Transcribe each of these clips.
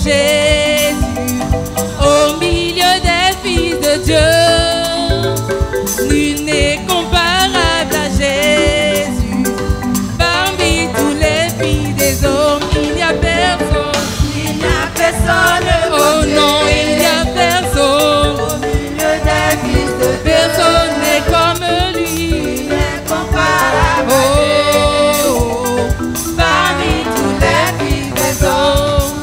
Jésus, au milieu des fils de Dieu. Nul n'est comparable à Jésus. Parmi tous les filles des hommes, il n'y a personne. Il n'y a personne. Oh non, il n'y a personne. Au milieu des fils de Dieu. Personne n'est comme lui. Il est comparable à Parmi tous les fils des hommes,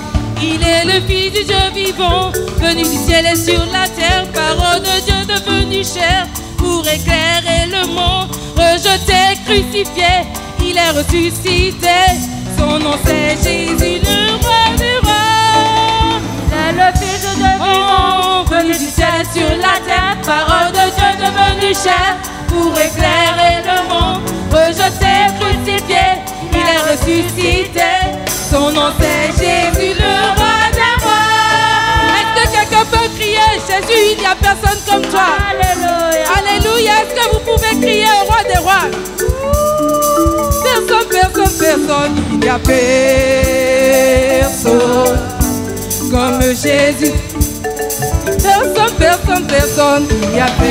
il est le Fils du Dieu vivant, venu du ciel et sur la terre, parole de Dieu devenue chair, pour éclairer le monde, rejeté, crucifié, il est ressuscité, son nom c'est Jésus, le roi du roi. C'est le Fils de Dieu vivant, Venu du ciel et sur la terre, parole de Dieu devenue chair, pour éclairer le monde, rejeté, crucifié, il est ressuscité, son nom c'est Jésus, le roi des rois. Est-ce que quelqu'un peut crier Jésus, il n'y a personne comme toi? Alléluia. Alléluia. Est-ce que vous pouvez crier au roi des rois? Personne, personne, personne, il n'y a personne comme Jésus. Personne, personne, personne, il n'y a personne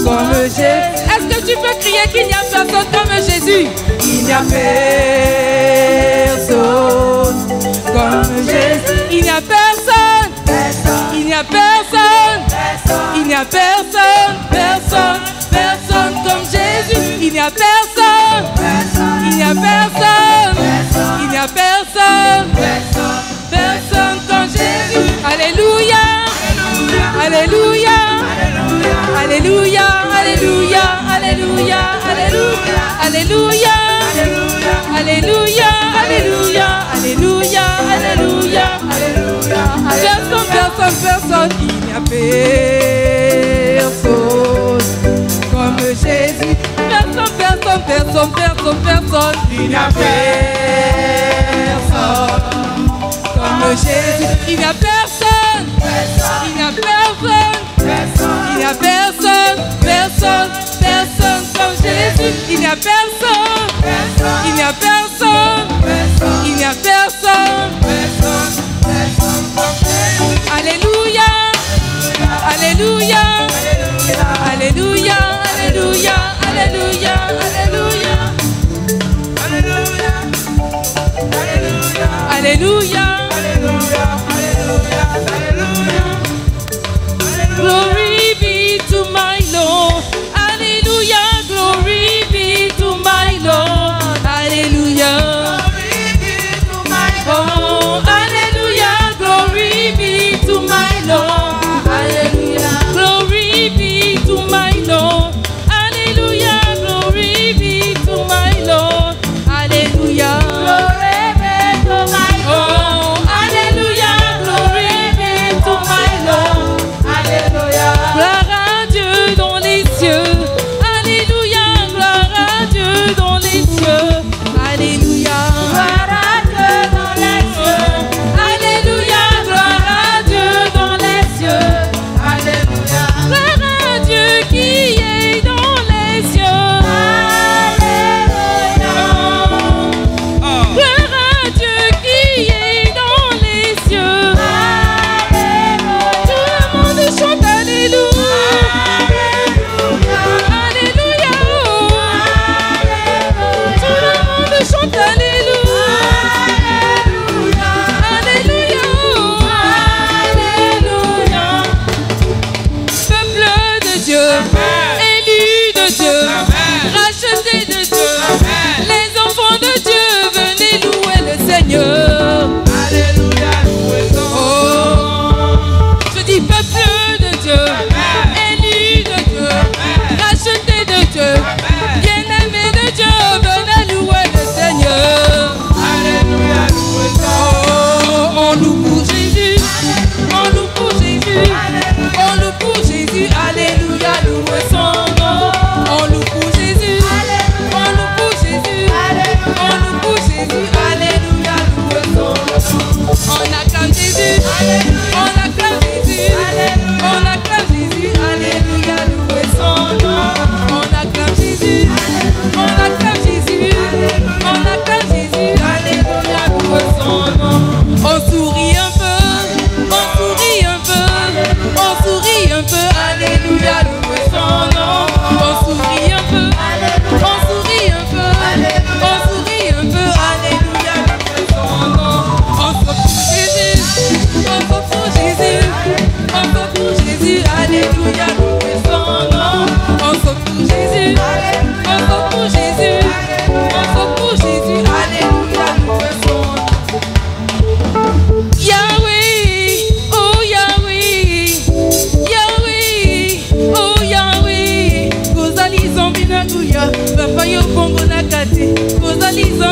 comme Jésus. Est-ce que tu peux crier qu'il n'y a personne comme Jésus? Il n'y a personne comme Jésus. Il n'y a personne. Il n'y a personne. Il n'y a personne. Personne. Personne comme Jésus. Il n'y a personne. Il n'y a personne. Il n'y a personne. Personne comme Jésus. Alléluia. Alléluia. Alléluia. Alléluia. Alléluia. Alléluia. Alléluia. Alléluia. Alléluia. Alléluia. Alléluia. Alléluia. Personne, personne, personne. Il n'y a personne comme Jésus. Personne, personne, personne, personne, personne. Il n'y a personne comme Jésus. Il n'y a personne. Il n'y a personne. Il n'y a personne. Personne. Personne comme Jésus. Il n'y a personne. Il n'y a personne. Il n'y a personne. Alléluia. Alléluia. Alléluia. Alléluia. Alléluia. Alléluia. Alléluia. Glory be to my Lord. Hallelujah. Glory be to my Lord. Hallelujah. Oh, hallelujah. Glory be to my Lord. Hallelujah. Glory be to my Lord. Hallelujah. Glory be to my Lord. Hallelujah. Glory be to my Lord. Oh,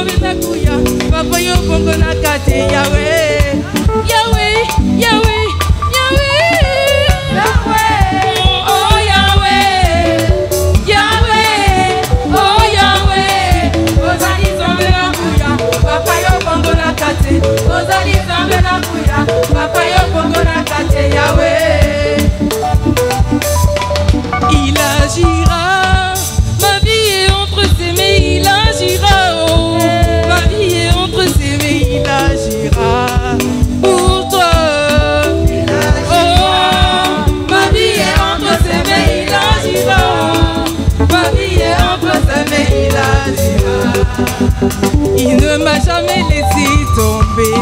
nzambe nakuya papa yo bongo na kate Yahweh Yahweh Yahweh Ozali nzambe nakuya papa yo bongo na kate Yahweh. Il agira, ma vie est entre ses mains, il agira, oh. Ma vie est entre ses mains, il agira pour toi. Oh, ma vie est entre ses mains, il agira, oh. Ma vie est entre ses mains, il agira. Il ne m'a jamais laissé tomber,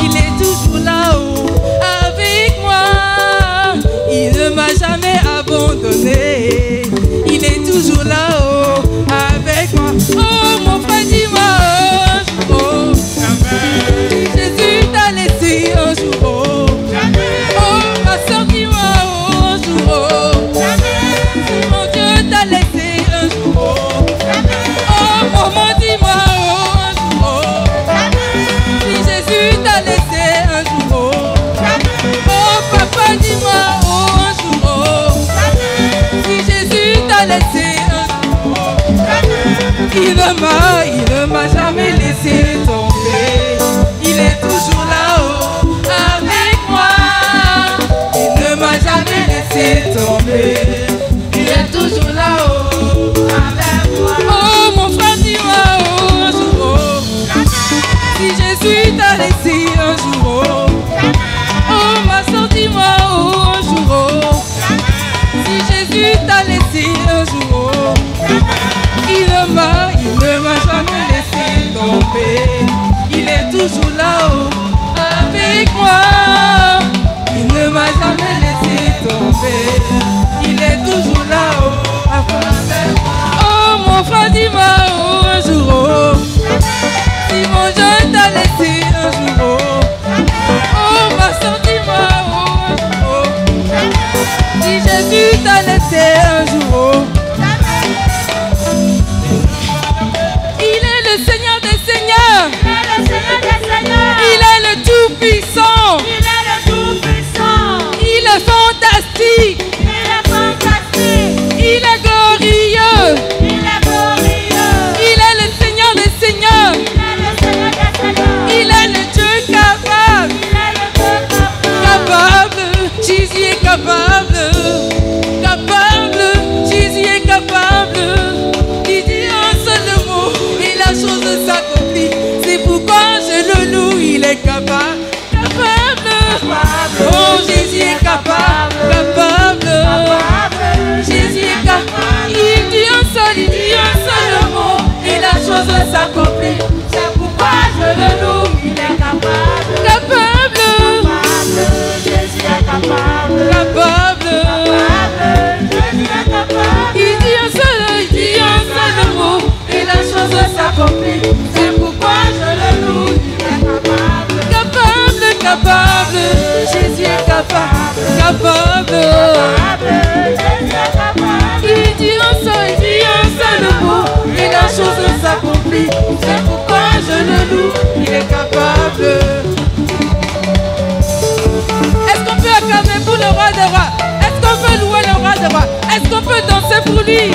il est toujours là-haut avec moi. Il ne m'a jamais abandonné, il est toujours là-haut avec moi. Oh mon frère, dis-moi, oh, oh. Jésus t'a laissé un jour, oh. Oh ma soeur, dis-moi, oh, un jour, oh. Mon Dieu t'a laissé un jour, oh. Oh maman, dis-moi, dis-moi, oh, un jour, oh. Si Jésus t'a laissé un jour, il ne m'a jamais laissé tomber. Il est toujours là-haut avec moi. Il ne m'a jamais laissé tomber. Il est toujours là-haut avec moi. Oh mon frère, dis-moi, oh, un jour, oh. Si Jésus t'a laissé un jour, oh. Oh ma soeur, dis-moi, oh, un jour, oh. Si Jésus t'a laissé un jour, oh. Il ne m'a jamais laissé tomber. Il est toujours là-haut avec moi. Il ne m'a jamais laissé tomber. Il est toujours là-haut avec moi. Oh mon frère, dis-moi, oh, un jour, oh. Si mon jeune t'a laissé un jour, oh. Oh ma soeur, dis-moi, oh, un jour, oh. Si Jésus t'a laissé un jour, oh. Il est le Seigneur des Seigneurs. Il est le Tout-Puissant. Il est fantastique. Il est glorieux. Il est le Seigneur des Seigneurs. Il est le Dieu capable. Capable, Jésus est capable. Capable, Jésus est capable. Il dit un seul mot et la chose s'accomplit. C'est pourquoi je le loue, il est capable. Capable, oh Jésus est capable. Capable, Jésus est capable. Il dit un seul mot et la chose s'accomplit. C'est pourquoi je le loue, il est capable. Capable, Jésus est capable. Capable, Jésus est capable. Il dit un seul mot et la chose s'accomplit. C'est pourquoi je le loue, il est capable. Capable, capable, Jésus est capable. Capable, Jésus est capable. Il dit un seul mot et la chose s'accomplit. C'est pourquoi je le loue, il est capable. Est-ce qu'on peut acclamer pour le roi des rois? Est-ce qu'on peut louer le roi des rois? Est-ce qu'on peut danser pour lui?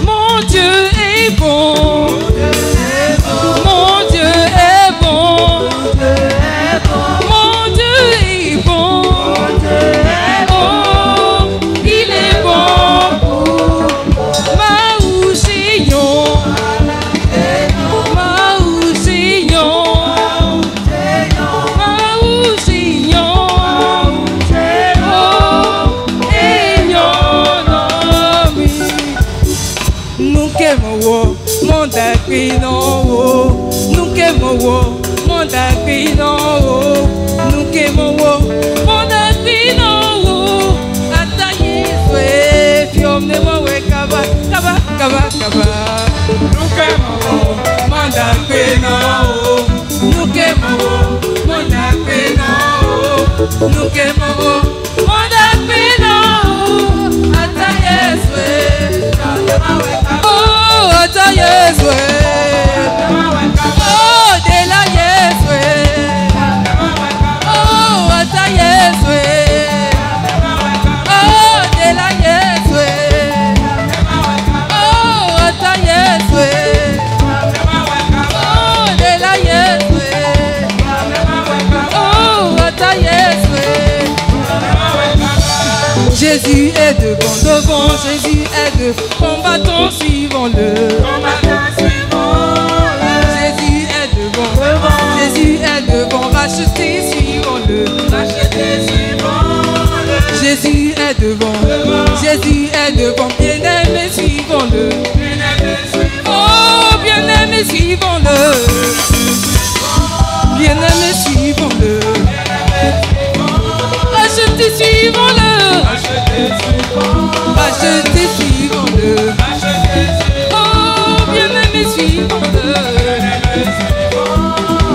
Mon Dieu est bon. Mon Dieu est bon. Mon Dieu est bon. Oh, il est bon pour Maouchignon. Maouchignon. Maouchignon. Oh, Eyonomi. Nukemowo, Mondakino. Nukemowo, Mondakino. Nukemowo, Mondakino. Atayiswe, fiomnemo we kaba, kaba, kaba, kaba. Nukemowo, Mondakino. Nukemowo, Mondakino. Nukemowo, Mondakino. Jésus est devant, devant, Jésus est devant. Combattons, suivons-le. Jésus est devant, Jésus est devant. Racheter, suivons-le. Jésus est devant, Jésus est devant. Bien-aimé, suivons-le. Oh, bien-aimé, suivons-le. Bien-aimé, suivons-le. Racheter, suivons-le. Racheter, suivons-le. Oh, bien-aimé, suivons-le.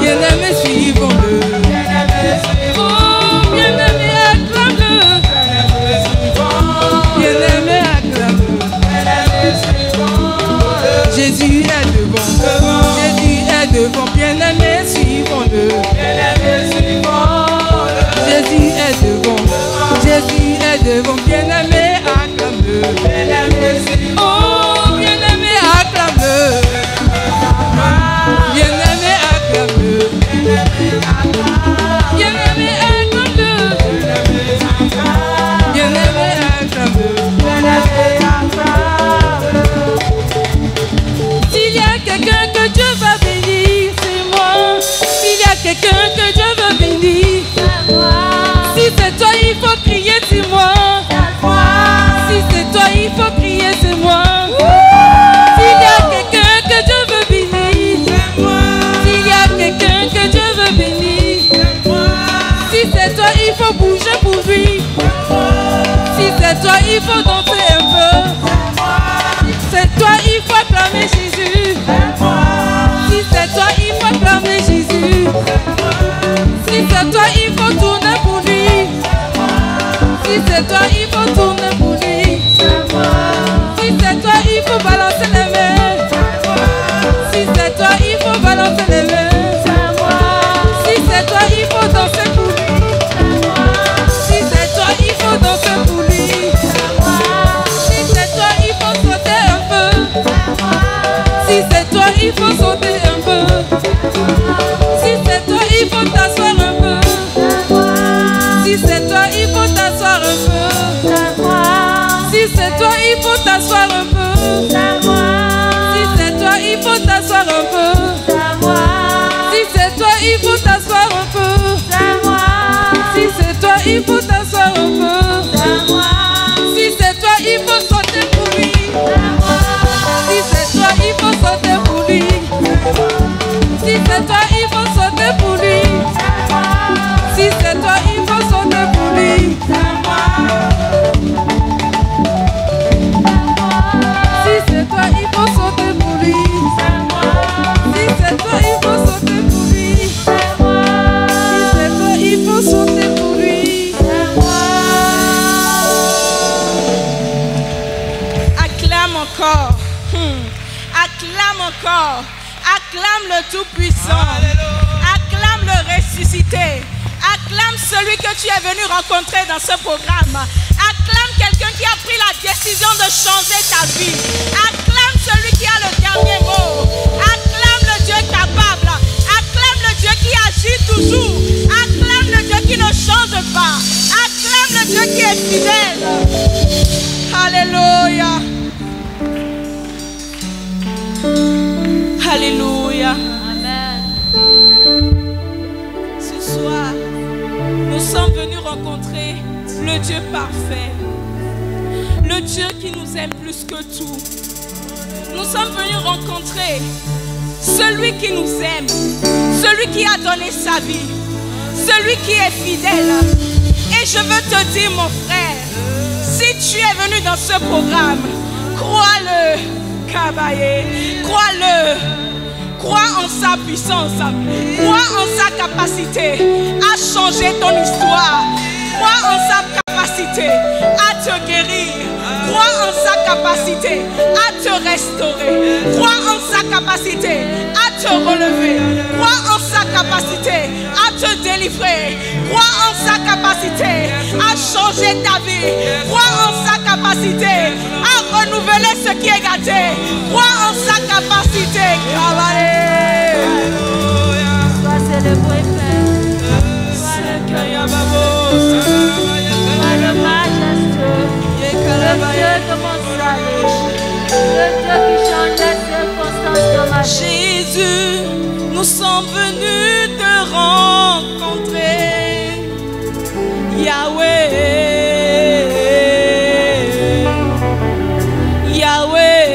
Bien-aimé, suivons-le. Oh, bien-aimé, acclame-le. Bien-aimé, acclame-le. Jésus est devant, Jésus est devant. Bien-aimé, suivons-le. Jésus est devant, Jésus est devant. Bien-aimé, acclame-le. Oh, bien-aimé, acclame-le. Bien-aimé, acclame-le. Bien-aimé, acclame-le. Bien-aimé, acclame-le. S'il y a quelqu'un que Dieu va bénir, c'est moi. S'il y a quelqu'un que Dieu veut bénir, si c'est toi, il faut crier, c'est moi. Si c'est toi, il faut crier, c'est moi. S'il y a quelqu'un que Dieu veut bénir, s'il y a quelqu'un que Dieu veut bénir, si c'est toi, il faut bouger pour lui. Si c'est toi, il faut danser un peu. C'est toi, il faut acclamer Jésus. Si c'est toi, il faut acclamer Jésus. Si c'est toi, il faut tourner pour lui. Si c'est toi, il faut tourner pour lui. Si c'est toi, il faut balancer les mains. Si c'est toi, il faut balancer les mains. Si c'est toi, il faut danser pour lui. Si c'est toi, il faut danser pour lui. Si c'est toi, il faut sauter un peu. Si c'est toi, il faut sauter un peu. Si c'est toi, il faut t'asseoir un peu. Si c'est toi, il faut t'asseoir un peu. Si c'est toi, il faut t'asseoir un peu. Si c'est toi, il faut t'asseoir un peu. Si c'est toi, il faut t'asseoir un peu. Si c'est toi, il faut t'asseoir un peu. Si c'est toi, il faut sauter pour lui. Si c'est toi, il faut sauter pour lui. Si c'est toi, il faut sauter pour lui. Si c'est toi, il faut sauter pour lui. Si c'est toi, il faut sauter pour lui. Si c'est toi, il faut sauter pour lui. Si c'est toi, il faut sauter pour lui. Acclame encore. Acclame encore. Acclame le Tout-Puissant. Acclame le Ressuscité. Acclame celui que tu es venu rencontrer dans ce programme. Acclame quelqu'un qui a pris la décision de changer ta vie. Acclame celui qui a le dernier mot. Acclame le Dieu capable. Acclame le Dieu qui agit toujours. Acclame le Dieu qui ne change pas. Acclame le Dieu qui est fidèle. Alléluia. Alléluia. Amen. Ce soir, nous sommes venus rencontrer le Dieu parfait, le Dieu qui nous aime plus que tout. Nous sommes venus rencontrer celui qui nous aime, celui qui a donné sa vie, celui qui est fidèle. Et je veux te dire, mon frère, si tu es venu dans ce programme, crois-le, Kabaye, crois-le. Crois en sa puissance, crois en sa capacité à changer ton histoire, crois en sa capacité à te guérir, crois en sa capacité à te restaurer, crois en sa capacité à te relever, crois en sa capacité à te délivrer, crois en sa capacité à changer ta vie, crois en sa capacité à renouveler ce qui est gâté, crois en sa capacité. Sois célébré, Père. Sois le majesté. nous sommes venus te rencontrer, Yahweh, Yahweh.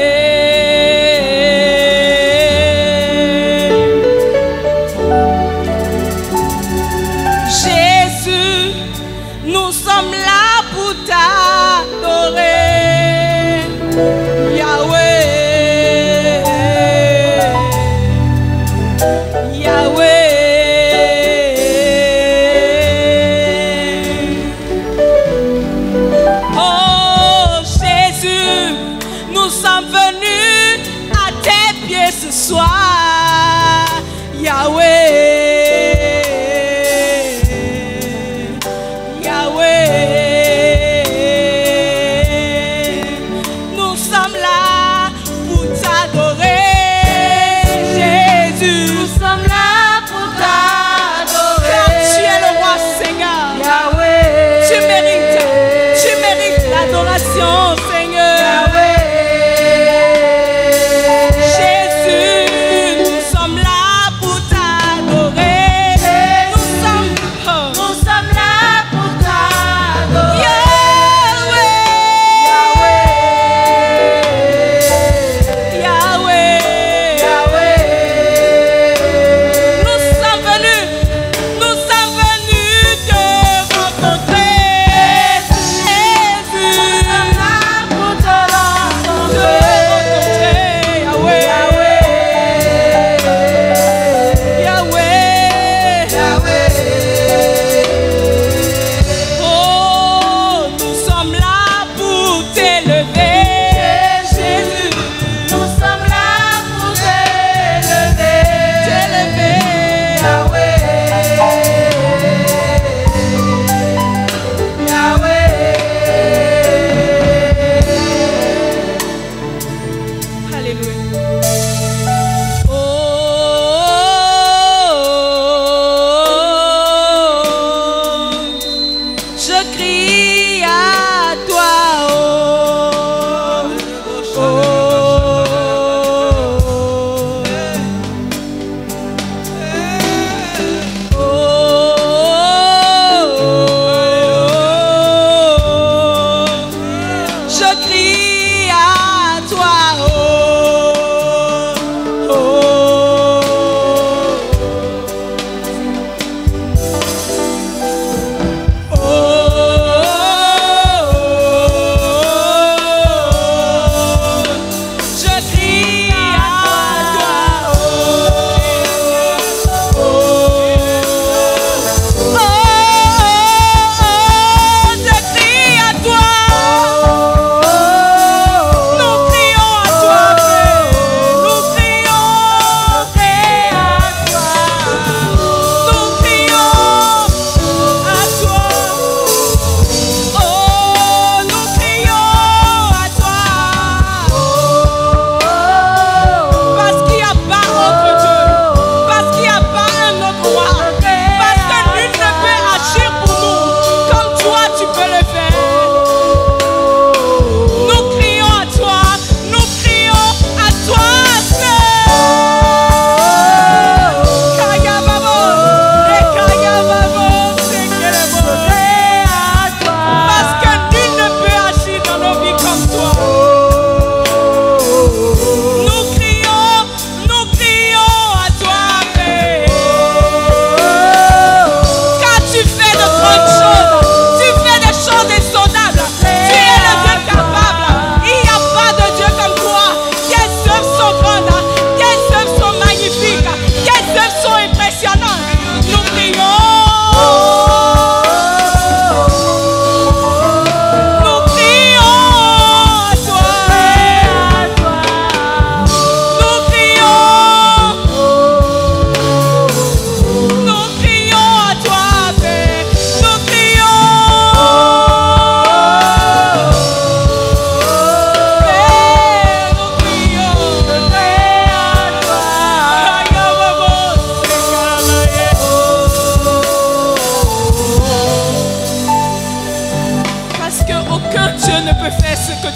Jésus, nous sommes là pour t'adorer, Yahweh.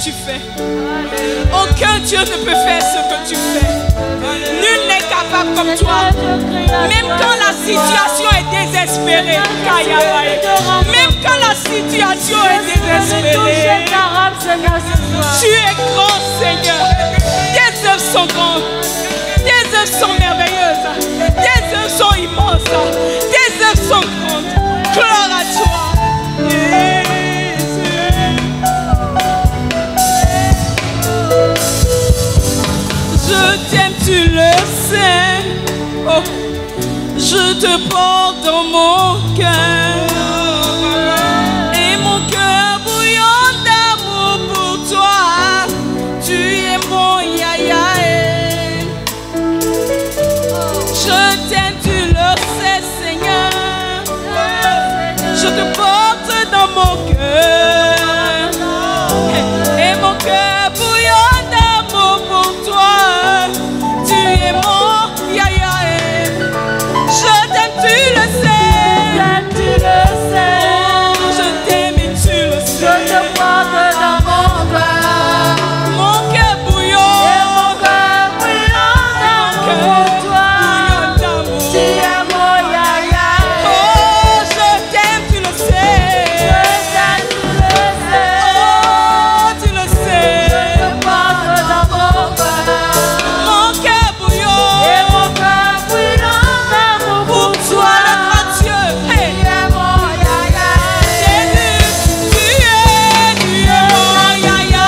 tu fais. Aucun Dieu ne peut faire ce que tu fais. Nul n'est capable pas comme toi. Même quand la situation est désespérée, même quand la situation est désespérée, tu es grand, Seigneur. Tes œuvres sont grandes, tes œuvres sont merveilleuses, tes œuvres sont immenses, tes œuvres sont grandes. Gloire à toi. Je t'aime, tu le sais. Oh, je te porte dans mon cœur. Et mon cœur bouillonne d'amour pour toi. Tu es mon yaya. Je t'aime, tu le sais, Seigneur. Je te porte dans mon cœur. Et mon cœur bouillonne d'amour pour toi. Tu es mon yaya. Je t'aime, tu le sais. Tu le sais. Oh, je t'aime et tu le sais. Je te porte dans mon cœur. Mon cœur bouillonne. Et mon cœur bouillonne d'amour pour toi. Bouillonne d'amour. Tu es mon yaya. Oh, je t'aime, tu le sais. Je t'aime, tu le sais. Oh, tu le sais. Je te porte dans mon cœur. Mon cœur bouillonne. Et mon cœur bouillonne d'amour Pour pour toi, toi. notre Dieu. Hey. Tu es mon yaya. Jésus, tu es mon yaya.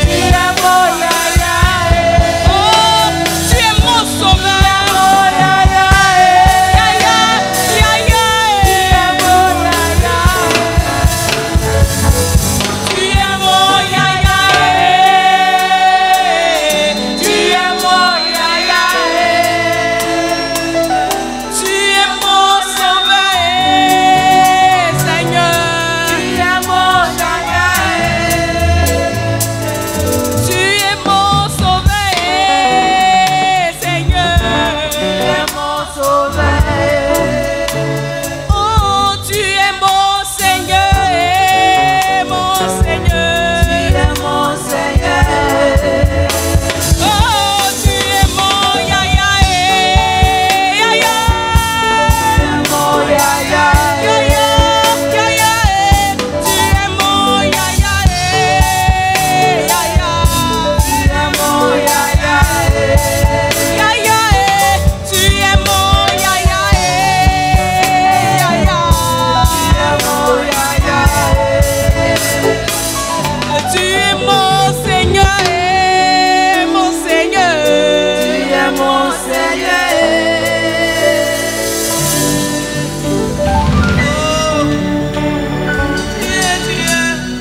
Tu es mon yaya. Oh, tu es mon sauveur. Mon yaya. Yaya, yaya. Tu es mon yaya. Tu es mon yaya. Tu es mon yaya. Tu es mon sauveur, Seigneur. Tu es mon yaya. Tu es mon sauveur, Seigneur. Tu es mon sauveur. Oh, tu es mon Seigneur, mon Seigneur. Tu es mon Seigneur. Oh, tu es mon yaya, yaya. Tu es mon yaya. Yaya, yaya, tu es mon yaya, yaya. Tu es mon yaya. Yaya, tu es mon yaya, yaya. Tu es mon Seigneur, mon Seigneur. Tu es mon Seigneur.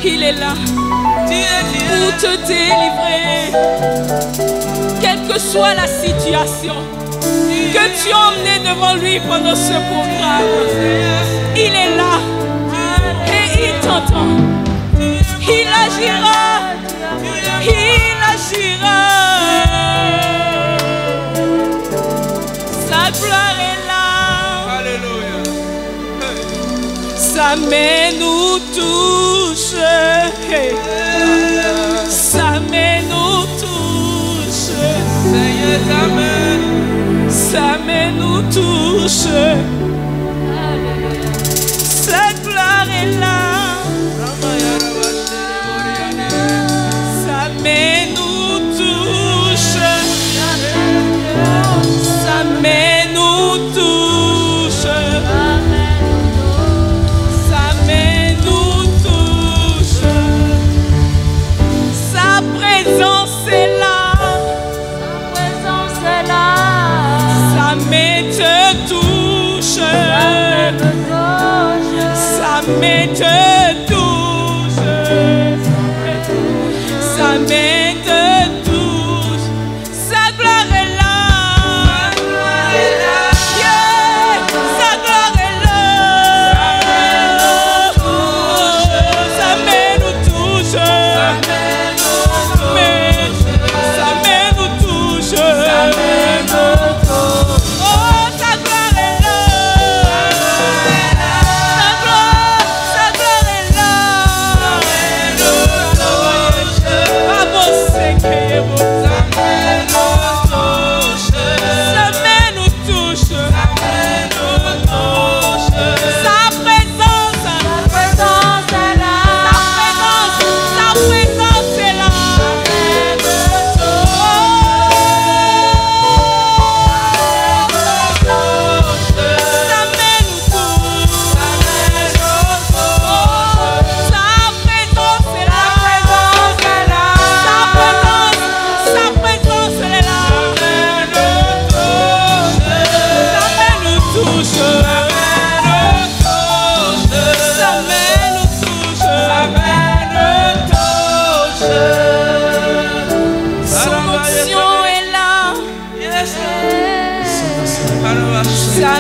Il est là pour te délivrer, quelle que soit la situation que tu as emmené devant lui pendant ce programme. Il est là et il t'entend. Il agira, il agira. Sa gloire est là. Sa main nous touche. Sa main nous touche. Sa main nous touche. Sa gloire est là. Sa main nous touche. Sa main nous touche. Sa main nous touche. Sa présence est là. Sa présence est là. Sa main te touche.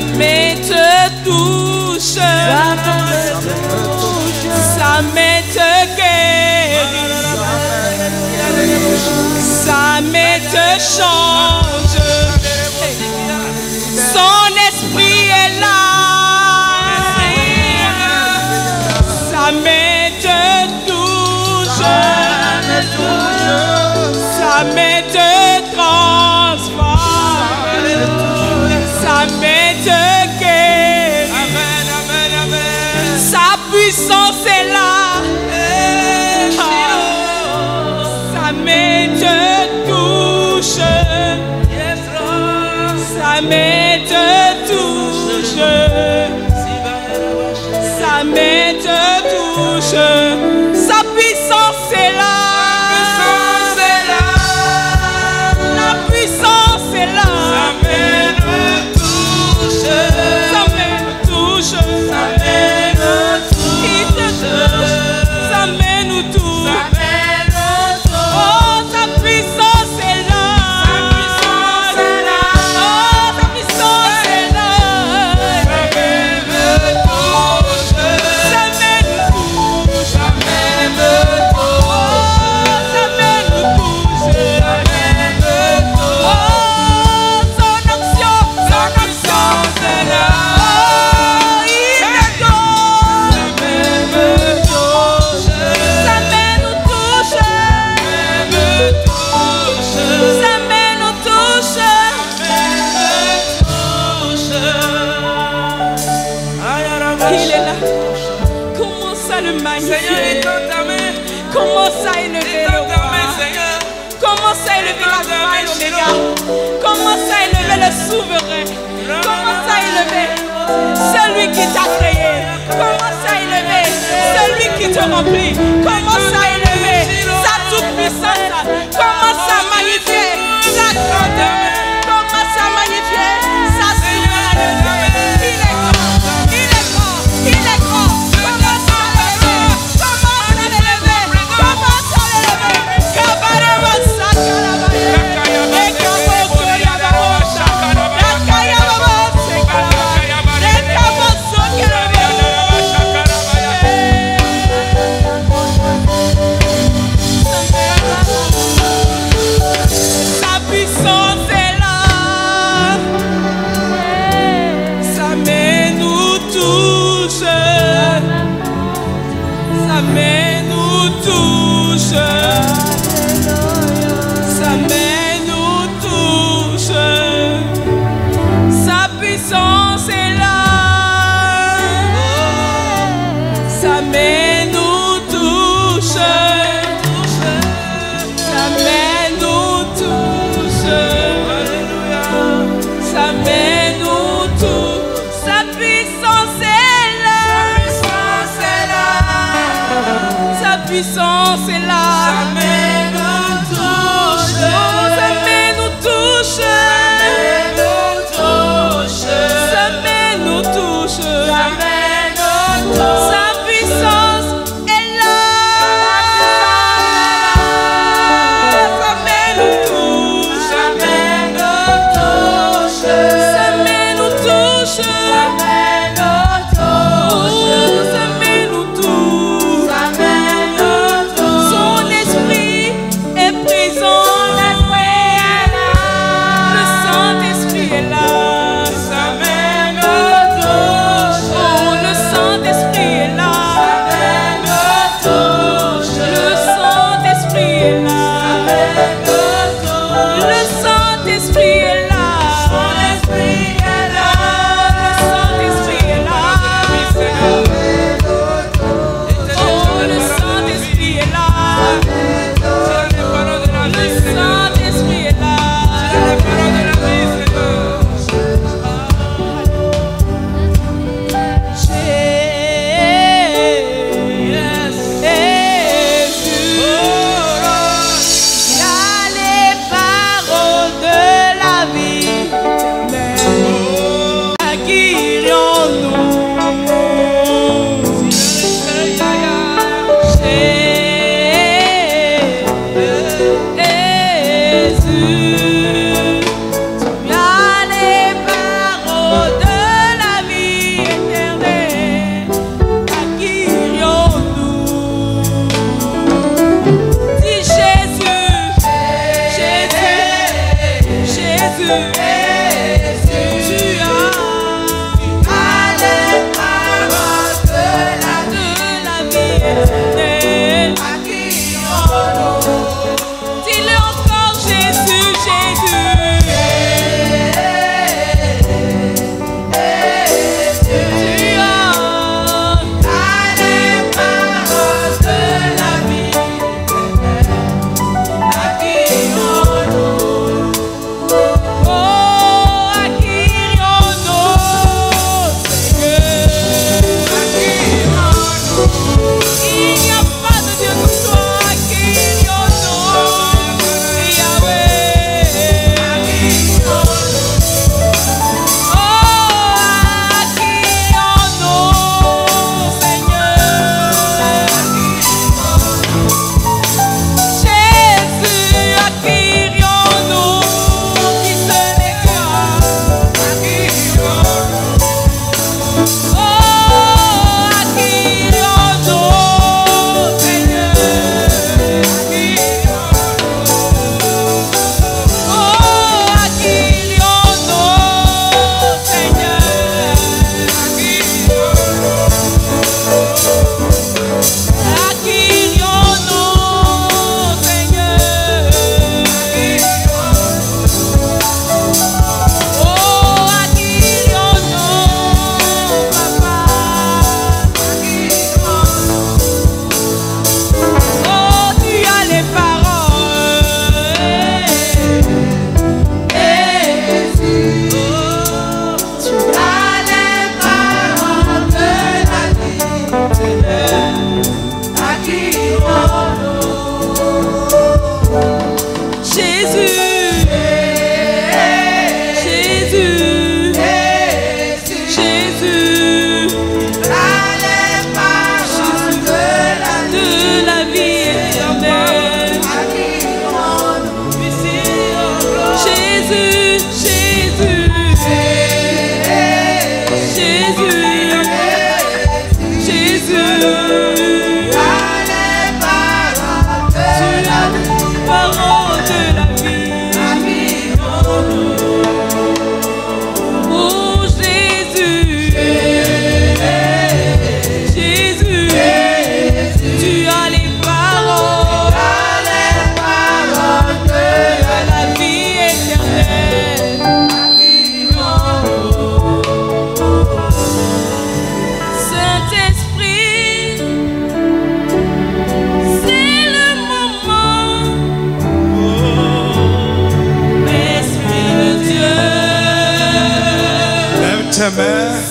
Sa main te touche. Sa main te guérit. Sa main te change. Son esprit est là. Sa main te touche. Sa main te transforme. Sa main te guérit. Sa puissance est là. Sa main te touche. Sa main te touche. Sa main te touche. Sa puissance est là. La puissance est là. Sa main me touche. Sa main me touche. Sa main me touche. Il te touche. Sa main nous touche. Sa main nous touche. Oh, sa puissance est là. Sa puissance est là. Oh, sa puissance est là. Sa main me touche. Sa main nous touche. Sa main me touche. Oh, sa main nous touche. Sa main me touche. Oh, son action est là. Oh, il te touche. Sa main nous touche. Sa main nous touche. Il est là. Commence à le magnifier. Commence à élever le roi. Commence à élever l'alpha et l'oméga. Commence à élever le souverain. Commence à élever celui qui t'a créé. Commence à élever celui qui te remplit. Commence à élever sa toute-puissance. Commence à magnifier sa grandeur. Commence à magnifier sa souveraineté. Il est grand, il est grand, il est grand. Commence à l'élever, commence à l'élever, commence à l'élever. Kabareba sakalabaya, ekaboko yababosa, ekayababose kalabaya, ekaboso sa puissance est là. Sa main nous touche. Sa main nous touche. Sa main nous touche. Sa puissance est là. Sa main nous touche. Sa main nous touche. Sa main nous touche. Sa puissance est là. Sa puissance est là. Sa main nous touche. Sa main nous touche. Sa main nous touche. Sa puissance est là. Sa main nous touche. Sa main nous touche. Sa main nous touche. Sa main nous touche. Sa main nous touche. Sa main nous touche.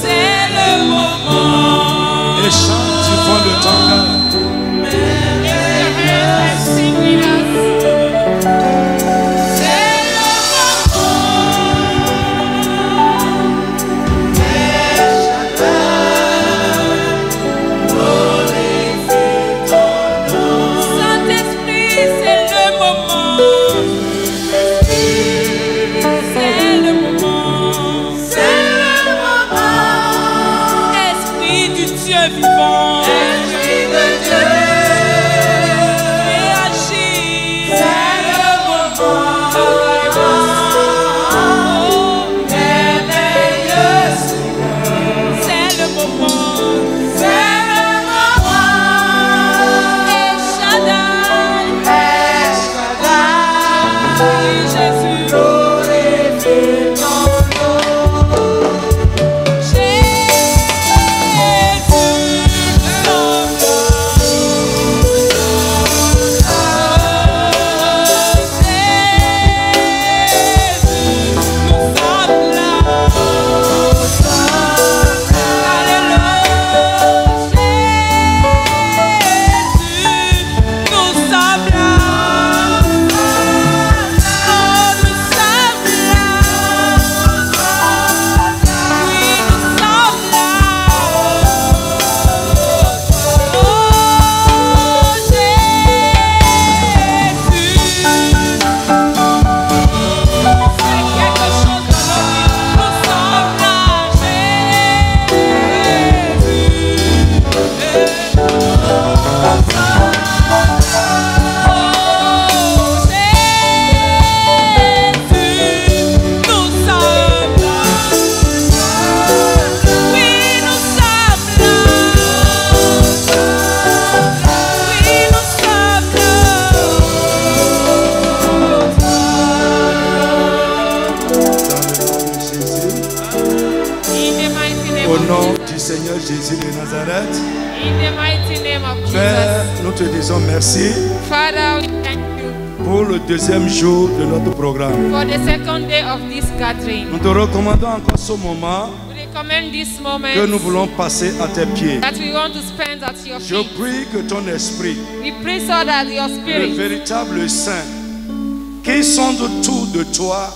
C'est le moment. Et chante du fond de ton cœur. Nous sommes là. Jésus de Nazareth, In the mighty name of Père, Jesus. nous te disons merci Father, we thank you pour le deuxième jour de notre programme. for the second day of this gathering. Nous te recommandons encore ce moment We recommend this que moment nous voulons passer à tes pieds. that we want to spend at your Je feet. prie que ton esprit, We pray so that your le spirit, véritable Saint, qui sonde tout de toi,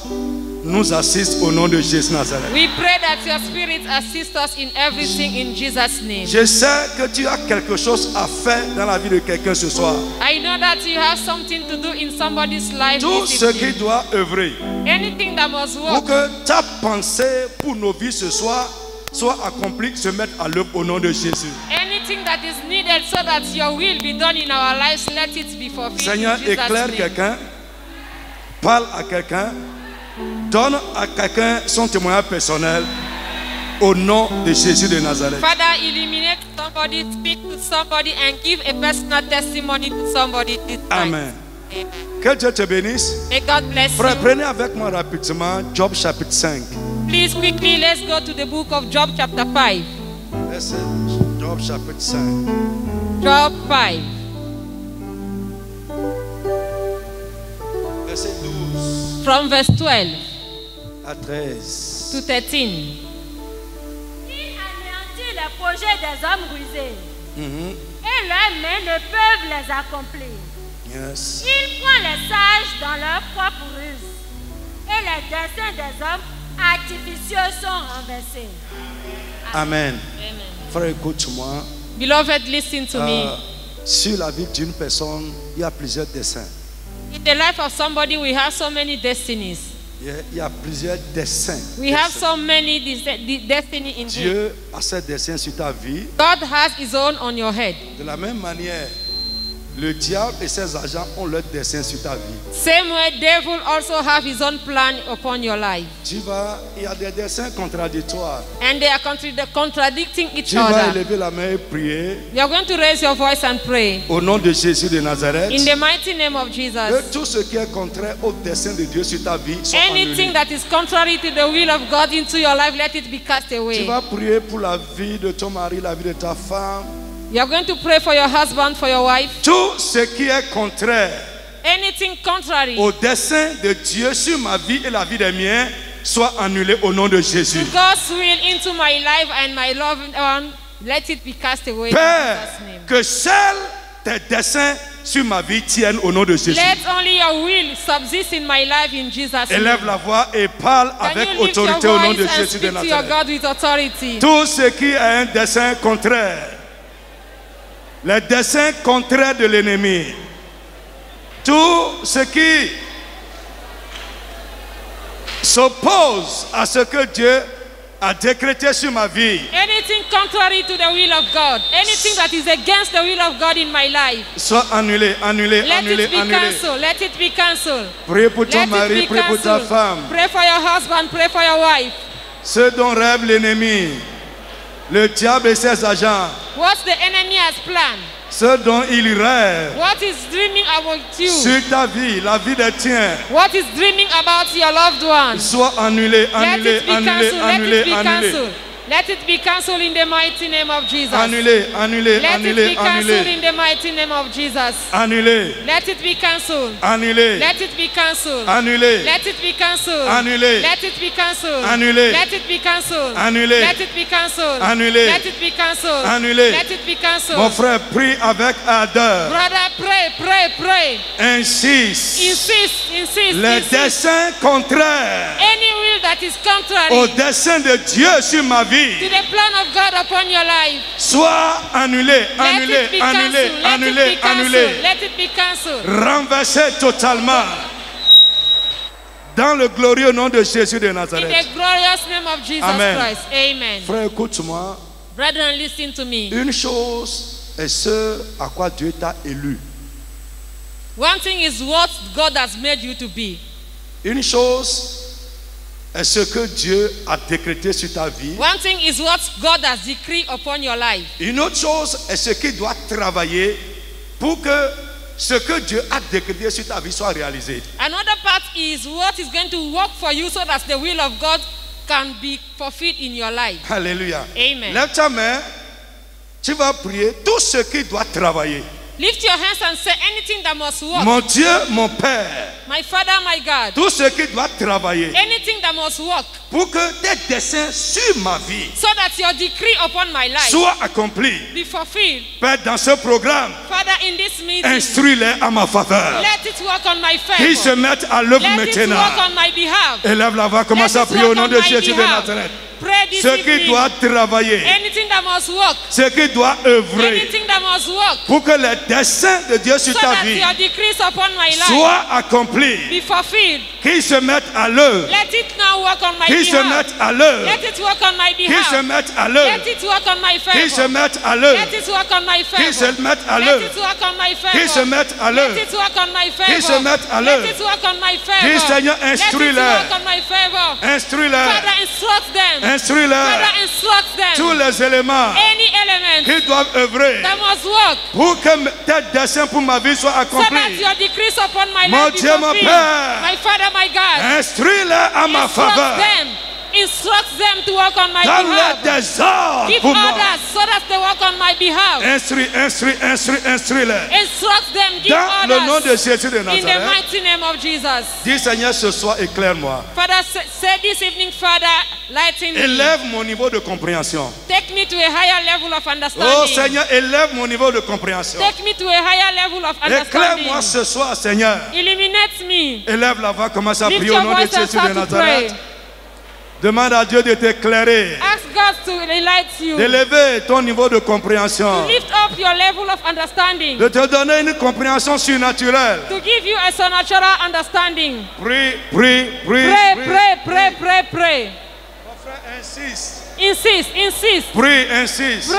nous assiste au nom de Jésus Nazareth. we pray that your spirit assist us in everything in Jesus' name. Je sais que tu as quelque chose à faire dans la vie de quelqu'un ce soir. I know that you have something to do in somebody's life Tout this ce qui evening. doit œuvrer Anything that must pour work que ta pensée pour nos vies ce soir soit accomplie, se mette à l'œuvre au nom de Jésus. anything that is needed so that your will be done in our lives, let it be fulfilled Seigneur, in Jesus' éclaire name. quelqu'un, parle à quelqu'un, donne à quelqu'un son témoignage personnel au nom de Jésus de Nazareth. Father, illuminate somebody, speak to somebody, and give a personal testimony to somebody this night. Amen. Amen. Que Dieu te bénisse. May God bless Frère, you. prenez avec moi rapidement Job chapitre 5. Please quickly, let's go to the book of Job chapter 5. Verset Job chapitre 5. Job 5. Verset 12 From verse 12 à 13. to 13. Il anéantit les projets des hommes rusés Mhm. et leurs mains ne peuvent les accomplir. Yes. Il prend les sages dans leur propre ruse et les desseins des hommes artificieux sont renversés. Amen. Amen. Frère, écoute-moi. Beloved, listen to me. Sur la vie d'une personne, il y a plusieurs dessins. In the life of somebody, we have so many destinies. Il y a plusieurs dessins. We have so many destiny in Him. Dieu a ses dessins sur ta vie. God has His own on your head. De la même manière, le diable et ses agents ont leurs dessins sur ta vie. Same way, devil also have his own plan upon your life, Il y a des dessins contradictoires. and they are contradicting each Tu vas other. élever la main et prier You are going to raise your voice and pray au nom de Jésus de Nazareth. in the mighty name of Que Jesus. tout ce qui est contraire au dessein de Dieu sur ta vie soit Anything annulé. that is contrary to the will of God into your life, let it be cast Tu away. vas prier pour la vie de ton mari, la vie de ta femme. You are going to pray for your husband, for your wife. Tout ce qui est contraire Anything contrary au dessein de Dieu sur ma vie et la vie des miens soit annulé au nom de Jésus. to God's will into my life and my loved one, let it be cast away in Père, Jesus' name. que seuls tes desseins sur ma vie tiennent au nom de Jésus. Let only your will subsist in my life in Jesus' Élève name. la voix et parle Can avec you lift your autorité au nom de voice and Jésus de speak to your Nazareth. God with authority? Tout ce qui est un dessein contraire, les desseins contraires de l'ennemi, tout ce qui s'oppose à ce que Dieu a décrété sur ma vie, Anything contrary to the will of God, anything that is against the will of God in my life, soit annulé, annulé, let annulé, it be annulé. cancelled. Let it be cancelled. Prie pour ton Let mari, it be prie pour ta cancelled. femme. Pray for your husband, pray for your wife. Ce dont rêve l'ennemi, le diable et ses agents, What the enemy has planned, ce dont il rêve what is dreaming about you, sur ta vie, la vie des tiens, what is dreaming about your loved ones, soit annulé, let annulé, it be annulé, cancelled. Let annulé, it be annulé. cancelled. Let it be cancelled in the mighty name of Jesus. Annulé, annulé, Let it annulé, be cancelled annulé, in the mighty name of Jesus. annulé, Let it be cancelled. annulé, Let it be cancelled. annulé, Let it be cancelled. annulé, Let it be cancelled. annulé, Let it be cancelled. annulé, Let it be cancelled. annulé, Let it be cancelled. annulé. Let it be cancelled. Mon frère, prie avec ardeur. Brother, pray, pray, pray. Insiste. Insist, insist, Les insist. desseins contraires Any will that is au contrary dessein de Dieu sur ma to vie the plan of God upon your life, soit annulé, let annulé, it be annulé, cancelled. Let annulé, it be cancelled. annulé. Let it be cancelled. Renversé totalement. Dans le glorieux nom de Jésus de In Nazareth. the glorious name of Jesus Amen. Christ. Amen. Frère, écoute-moi. Brethren, listen to me. Une chose est ce à quoi Dieu t'a élu. One thing is what God has made you to be. Une chose est ce que Dieu a décrété sur ta vie. One thing is what God has decreed upon your life. Une autre chose est ce qui doit travailler pour que ce que Dieu a décrété sur ta vie soit réalisé. Another part is what is going to work for you so that the will of God can be fulfilled in your life. Alléluia. Amen. Lève ta main. Tu vas prier tout ce qui doit travailler. Lift your hands and say anything that must work. Mon Dieu, mon Père. My Father, my God. Tout ce qui doit travailler. Anything that must work. Pour que tes desseins sur ma vie so that your decree upon my life soient accomplis. Be fulfilled. Père, dans ce programme, Father, in this meeting, instruis-les à ma faveur. Let it work on my favor. Qu'ils se mettent à l'œuvre maintenant. Let it work on my behalf. Élève la voix, commence à prier au nom de Jésus de Nazareth. Ce qui doit travailler, that must work. Ce qui doit œuvrer, that must work. Pour que les desseins de Dieu sur ta vie soient accomplis. Be fulfilled. Qu'ils se mettent à l'œuvre. Let it now work on my Qu'ils se mettent à l'œuvre. Let it work on my Qu'ils se mettent à l'œuvre. Let it work on my favor. Qu'ils se mettent à l'œuvre. Let it work on my favor. Qu'ils se mettent à l'œuvre. Let it work on my favor. Qu'ils se mettent à l'œuvre. Let it work on my favor. Qu'ils se mettent à l'œuvre. Let it work on my favor. Dis Seigneur, instruis-les. Let it work on my favor. Instruis-les. Father, instruct them. Instruis-les. Father, instruct them. Tous les éléments Any element qui doivent œuvrer that must work pour que tes desseins pour ma vie soient accomplis. So that your decrees upon my Mon life Dieu, be mon fulfilled. Père, My Father, my God, instruis-les à ma faveur. Instruct them to work on my Donne-les behalf. des ordres Give pour moi. orders so that they work on my behalf. Instruis-les. Instruct them, give Dans orders. le nom de Jésus de In the Nazareth. mighty name of Jesus. Dis Seigneur, ce soir, éclaire-moi. Father, say this evening, Father, lighten me. Élève mon niveau de compréhension. Take me to a higher level of understanding. Oh Seigneur, élève mon niveau de compréhension. Take me to a higher level of understanding. Éclaire-moi ce soir, Seigneur. Illuminate me. Élève la voix, commence à Lift prier au your nom de voice and Jésus start de to Nazareth. pray. Demande à Dieu de t'éclairer, Ask God to enlighten you. d'élever ton niveau de compréhension, Lift up your level of understanding. de te donner une compréhension surnaturelle. To give you a supernatural understanding. Prie. Pray. Mon frère, insiste. Insist. Prie, insiste.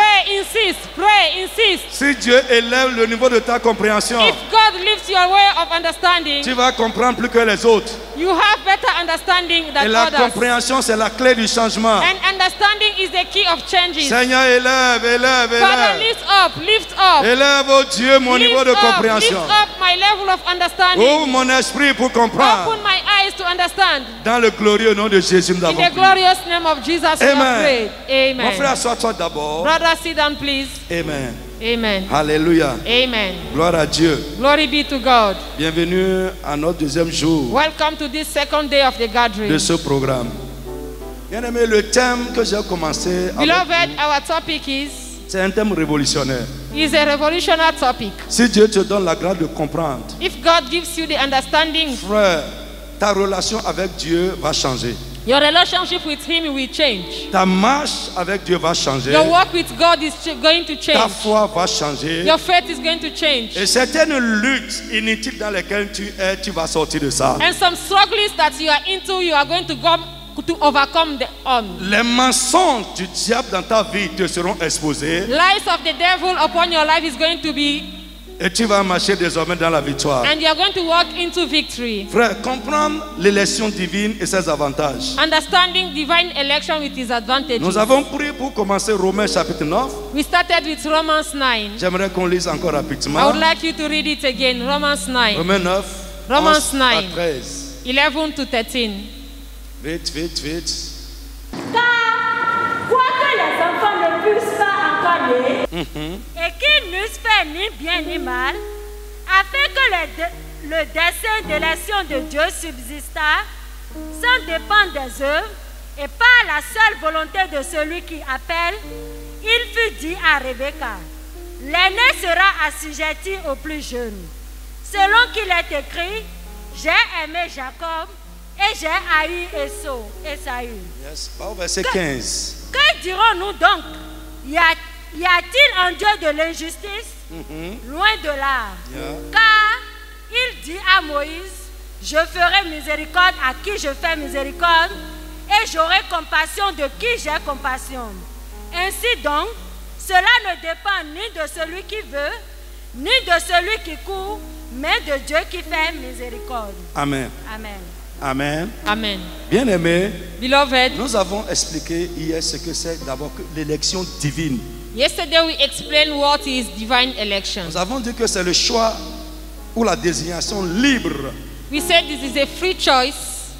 Pray, insist. Si Dieu élève le niveau de ta compréhension, If God lifts your way of understanding, tu vas comprendre plus que les autres. you have better understanding than Et la others. compréhension, c'est la clé du changement. And understanding is the key of changes. Seigneur, élève. Father, lift up. Élève, oh Dieu, mon niveau de compréhension. Lift up my level of understanding. Ouvre mon esprit pour comprendre. Open my eyes to understand. Dans le glorieux nom de Jésus, nous In avons the prié. glorious name of Jesus, we have Amen. prayed. Amen. Mon frère, assois-toi d'abord. Brother, sit down, please. Amen. Amen. Alléluia. Amen. Gloire à Dieu. Glory be to God. Bienvenue à notre deuxième jour Welcome to this second day of the gathering. de ce programme. Bien-aimé, le thème que j'ai commencé avec, Beloved, our topic c'est un thème révolutionnaire. is a revolutionary topic. Si Dieu te donne la grâce de comprendre, If God gives you the understanding, frère, ta relation avec Dieu va changer. your relationship with Him will change. Ta marche avec Dieu va changer. Your work with God is going to Ta change. foi va changer. Your faith is going to change. Et certaines luttes inutiles dans lesquelles tu es, tu vas sortir de ça. And some struggles that you are into, you are going to go to overcome them. Les mensonges du diable dans ta vie te seront exposés. Lies of the devil upon your life is going to be, Et tu vas marcher désormais dans la victoire. and you are going to walk into victory. Frère, comprendre l'élection divine et ses avantages. Understanding divine election with its advantages. Nous avons prié pour commencer Romains chapitre 9. We started with Romans 9. J'aimerais qu'on lise encore I rapidement. would like you to read it again. Romans 9. Romains 9, Romans 11 9. à 13. 11 to 13. Vite. Car, quoique les enfants ne puissent pas encore naître, et qu'ils n'eussent fait ni bien ni mal, afin que le dessein d'élection de Dieu subsistât, sans dépendre des œuvres, et par la seule volonté de celui qui appelle, il fut dit à Rebecca, l'aîné sera assujetti au plus jeune. Selon qu'il est écrit, j'ai aimé Jacob, et j'ai haï Esaü. Yes. Au verset 15. Que dirons-nous donc? Y a-t-il en Dieu de l'injustice? Loin de là. Yeah. Car il dit à Moïse, je ferai miséricorde à qui je fais miséricorde, et j'aurai compassion de qui j'ai compassion. Ainsi donc, cela ne dépend ni de celui qui veut, ni de celui qui court, mais de Dieu qui fait miséricorde. Amen. Amen. Bien aimé, Beloved, nous avons expliqué hier ce que c'est d'abord l'élection divine. yesterday we explained what is divine election. Nous avons dit que c'est le choix ou la désignation libre We said this is a free choice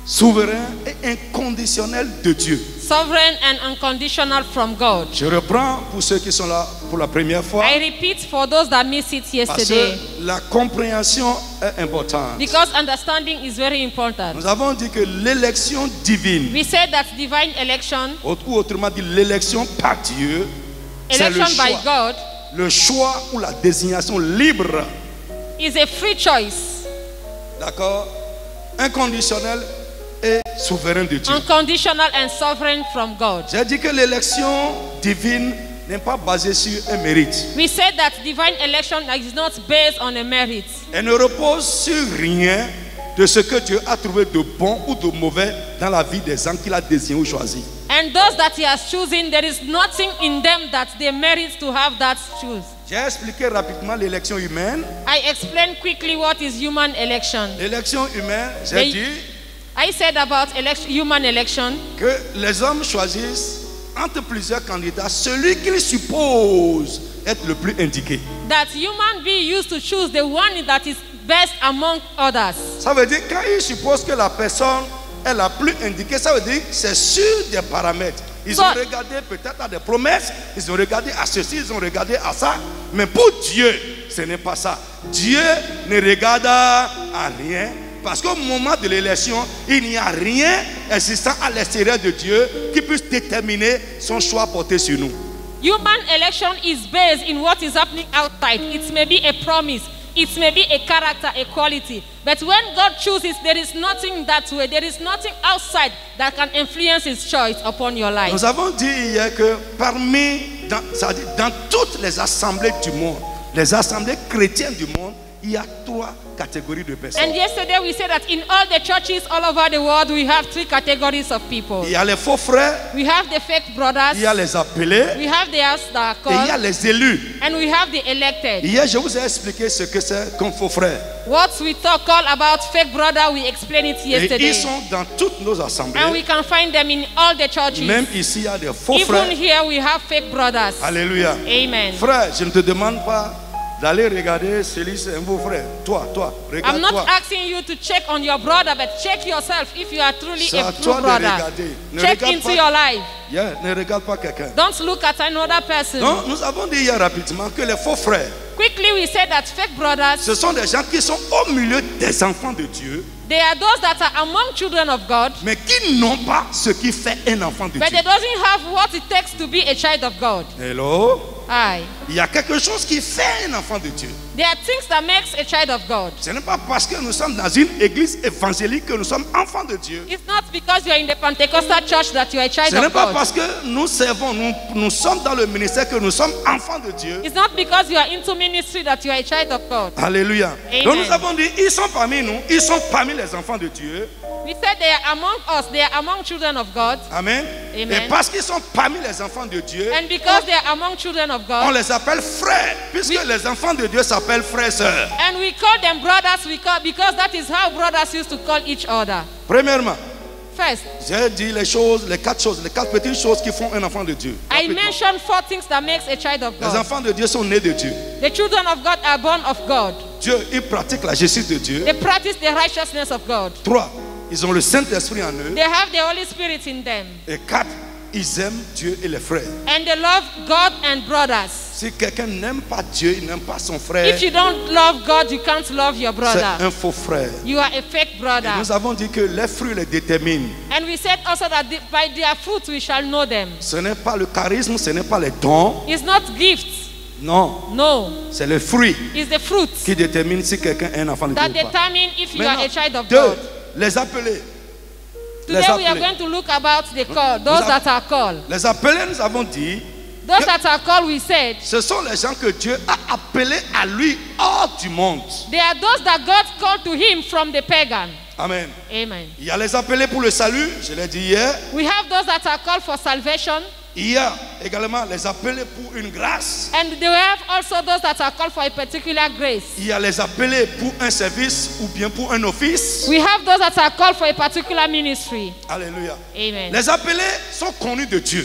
souverain et inconditionnel de Dieu. Sovereign and unconditional from God. Je reprends pour ceux qui sont là pour la première fois. I repeat for those that missed it Parce yesterday. que la compréhension est importante. Because understanding is very important. Nous avons dit que l'élection divine, We said that divine election, ou autrement dit l'élection par Dieu, c'est le election by choix. God, Le choix ou la désignation libre, is a free choice. d'accord, inconditionnel et souverain de Dieu. Unconditional and sovereign from God. J'ai dit que l'élection divine n'est pas basée sur un mérite. We said that divine election is not based on a merit. Elle ne repose sur rien de ce que Dieu a trouvé de bon ou de mauvais dans la vie des gens qu'il a désignés ou choisis. And those that he has chosen, there is nothing in them that they merit to have that choose. J'ai expliqué rapidement l'élection humaine. I explained quickly what is human election. L'élection humaine, j'ai Mais- dit I said about human election que les hommes choisissent entre plusieurs candidats celui qu'ils supposent être le plus indiqué. that human being used to choose the one that is best among others. Ça veut dire quand ils supposent que la personne est la plus indiquée, ça veut dire que c'est sur des paramètres. Ils ont regardé peut-être à des promesses, ils ont regardé à ceci, ils ont regardé à ça. Mais pour Dieu, ce n'est pas ça. Dieu ne regarde à rien. Parce qu'au moment de l'élection, il n'y a rien existant à l'extérieur de Dieu qui puisse déterminer son choix porté sur nous. Human election is based in what is happening outside. It may be a promise. It may be a character, a quality. But when God chooses, there is nothing that way. There is nothing outside that can influence His choice upon your life. Nous avons dit hier que dans toutes les assemblées du monde, les assemblées chrétiennes du monde, il y a 3 catégories de personnes. And yesterday we said that in all the churches all over the world, we have 3 categories of people. Il y a les faux frères, We have the fake brothers. il y a les appelés We have the us that are et il y a called. les élus. And we have the elected. Hier, je vous ai expliqué ce que c'est comme faux frères. What we call about fake brother, we explained it Et yesterday. ils sont dans toutes nos assemblées. And we can find them in all the churches. Même ici, il y a des faux Even frères. here we have fake brothers. Alléluia. Amen. Frère, je ne te demande pas d'aller regarder celui, c'est un beau frère. Toi, I'm not regarde-toi. asking you to check on your brother, but check yourself if you are truly C'est a à true toi de brother. regarder. Ne Check regarde into pas. your life. Yeah, ne regarde pas quelqu'un. Don't look at another person. Donc, nous avons dit hier rapidement que les faux frères, Quickly we said that fake brothers, ce sont des gens qui sont au milieu des enfants de Dieu, they are those that are among children of God, mais qui n'ont pas ce qui fait un enfant de but Dieu. they doesn't have what it takes to be a child of God. Hello? Aye. Il y a quelque chose qui fait un enfant de Dieu. There are things that makes a child of God. Ce n'est pas parce que nous sommes dans une église évangélique que nous sommes enfants de Dieu. It's not because you are in the Pentecostal church that you are a child Ce n'est of pas God. parce que nous servons, nous sommes dans le ministère que nous sommes enfants de Dieu. It's not because you are into ministry that you are a child of God. Alléluia. Amen. Donc nous avons dit, ils sont parmi nous, ils sont parmi les enfants de Dieu. We said they are among us, they are among children of God. Amen. Amen. Et parce qu'ils sont parmi les enfants de Dieu, And because they are among children of on God, les appelle frères, puisque les enfants de Dieu s'appellent frères et sœurs. and we call them brothers, because that is how brothers used to call each other. Premièrement, First, j'ai dit les 4 petites choses qui font un enfant de Dieu. I Rapidement. mentioned 4 things that makes a child of Les God. enfants de Dieu sont nés de Dieu. The children of God are born of God. Dieu, ils pratiquent la justice de Dieu. They practice the righteousness of God. 3, ils ont le Saint-Esprit en eux. They have the Holy Spirit in them. Et 4, ils aiment Dieu et les frères. And they love God and brothers. Si quelqu'un n'aime pas Dieu, il n'aime pas son frère, If you don't love God, you can't love your c'est brother. un faux frère. You are a fake brother. Nous avons dit que les fruits les déterminent. And we said also that by their fruits we shall know them. Ce n'est pas le charisme, ce n'est pas les dons. It's not gifts. Non, No. c'est le fruit It's the fruits qui détermine si quelqu'un est un enfant de Dieu that ou pas. determine if you are a child of 2, God. les appelés. Today we are appelés. going to look about the call, those that are called. Les appelés, nous avons dit, Those that are called, we said, ce sont les gens que Dieu a appelés à lui hors du monde. they are those that God called to him from the pagan. Amen. Amen. Il y a les appelés pour le salut, je l'ai dit hier. We have those that are called for salvation. Il y a également les appelés pour une grâce. And they have also those that are called for a particular grace. Il y a les appelés pour un service ou bien pour un office. We have those that are called for a particular ministry. Alléluia. Amen. Les appelés sont connus de Dieu.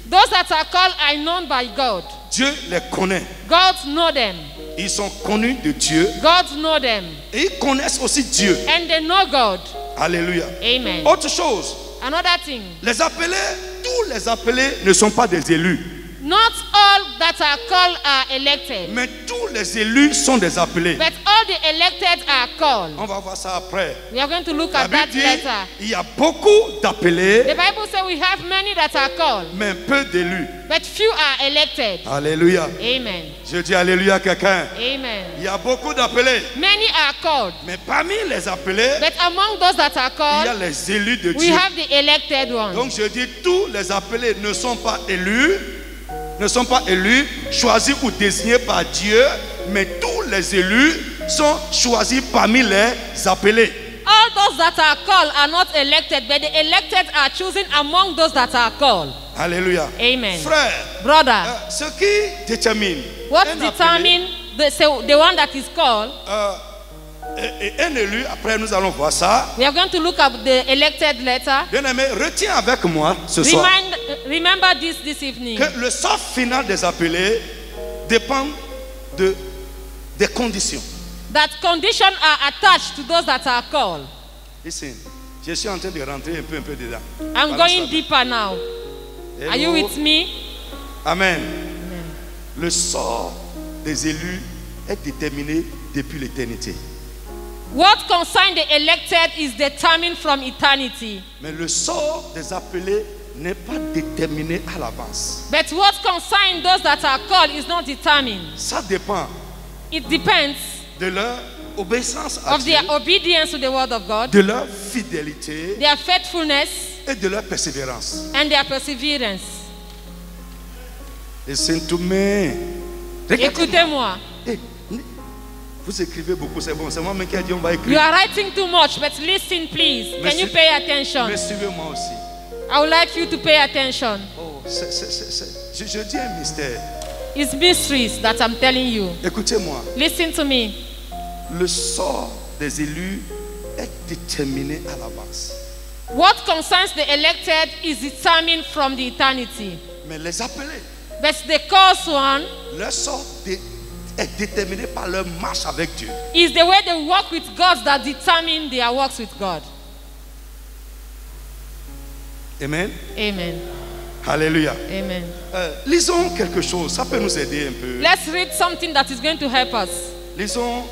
Those that are called are known by God. Dieu les connaît. God know them. Ils sont connus de Dieu God know them. et ils connaissent aussi Dieu. And they know God. Alléluia. Amen. Autre chose, Another thing. les appelés, tous les appelés ne sont pas des élus. Not all that are called are elected. Mais tous les élus sont des appelés. But all the elected are called. On va voir ça après. We are going to look La at that Bible dit, later. il y a beaucoup d'appelés, The Bible says we have many that are called, mais peu d'élus. but few are elected. Alléluia. Amen. Je dis alléluia à quelqu'un. Amen. Il y a beaucoup d'appelés, Many are called, mais parmi les appelés, but among those that are il y a called, les élus de we Dieu. have the elected ones. Donc je dis, tous les appelés ne sont pas élus, choisis ou désignés par Dieu, mais tous les élus sont choisis parmi les appelés. All those that are called are not elected, but the elected are chosen among those that are called. Alléluia. Amen. Frère, Brother, ce qui détermine what un appelé, determines the one that is called? et un élu, après nous allons voir ça. We are going to look at the elected letter. Bien-aimé, retiens avec moi ce soir Remember this evening. que le sort final des appelés dépend des conditions. That conditions are attached to those that are called. Listen, je suis en train de rentrer un peu dedans. I'm going deeper now. Hello. Are you with me? Amen. Le sort des élus est déterminé depuis l'éternité. What concerns the elected is determined from eternity. Mais le sort des appelés n'est pas déterminé à l'avance. But what concerns those that are called is not determined. Ça dépend It depends de leur obéissance à of Dieu, their obedience to the word of God, de leur fidélité their faithfulness, et de leur persévérance. and their perseverance. Listen to me. Regardez-moi. Écoutez-moi. Eh, vous écrivez beaucoup, c'est bon. C'est moi-même qui ai dit on va You écrire. are writing too much, but listen, please. Can you pay attention? Mais suivez-moi aussi. I would like you to pay attention. Oh, je dis un mystère. It's mysteries that I'm telling you. Écoutez-moi. Listen to me. Le sort des élus est déterminé à l'avance. What concerns the elected is determined from the eternity. Mais les appelés, But the called one leur sort est déterminé par leur marche avec Dieu. is the way they walk with God that determine their works with God. Amen. Amen. Alléluia. Amen. Lisons quelque chose, ça peut nous aider un peu. Let's read something that is going to help us. Lisons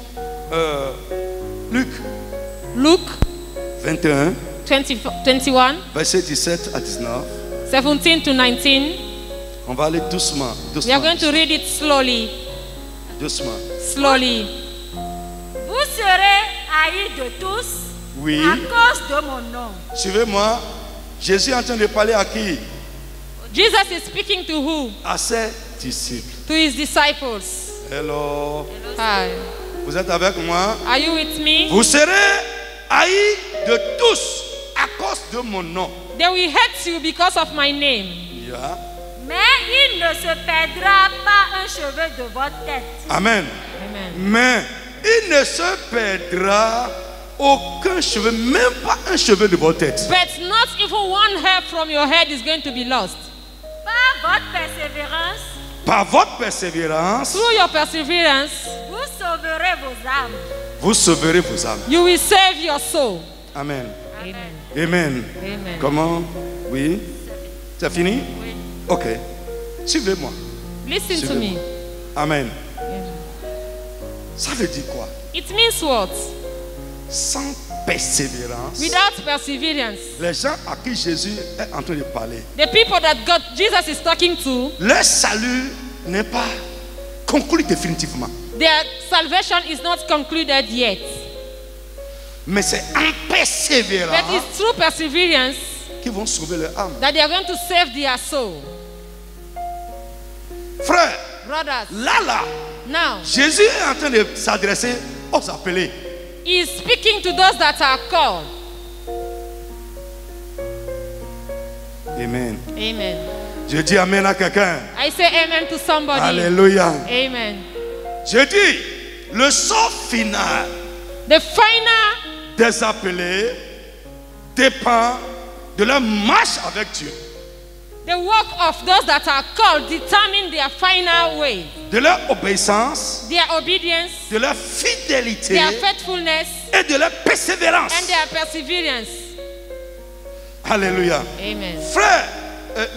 Luc Luke 21, 21, verset 17 à 19. 17 to 19. On va aller doucement, We are going to read it slowly. doucement. Slowly. Vous serez haïs de tous Oui. à cause de mon nom. Suivez-moi. Jésus est en train de parler à qui? Jesus is speaking to who? À ses disciples. To his disciples. Hello. Hi. Vous êtes avec moi? Are you with me? Vous serez haïs de tous à cause de mon nom. They will hate you because of my name. Yeah. Mais il ne se perdra pas un cheveu de votre tête. Amen. Amen. Mais il ne se perdra aucun cheveu, même pas un cheveu de votre tête. But not even one hair from your head is going to be lost. Par votre persévérance, Par votre persévérance, Through your perseverance, vous sauverez vos âmes. vous sauverez vos âmes. you will save your soul. Amen. Amen. Amen. Amen. Comment? Oui. C'est fini? Oui. Ok. Suivez-moi. Listen to me. Amen. Ça veut dire quoi? It means what? Sans persévérance, Without perseverance, les gens à qui Jésus est en train de parler, the people that Jesus is talking to, leur salut n'est pas conclu définitivement. their salvation is not concluded yet. Mais c'est en persévérant But it's through perseverance qu'ils vont sauver leur âme. that they are going to save their soul. Frère, Brothers, là, now, Jésus est en train de s'adresser aux appelés. he is speaking to those that are called. Amen. Amen. Je dis Amen à quelqu'un. I say amen to somebody. Alléluia. Amen. Je dis, le sort final The final des appelés dépend de leur marche avec Dieu. The work of those that are called determine their final way. De leur obéissance, Their obedience, de leur fidélité their faithfulness, et de leur persévérance. and their perseverance. Alléluia. Amen. Frère,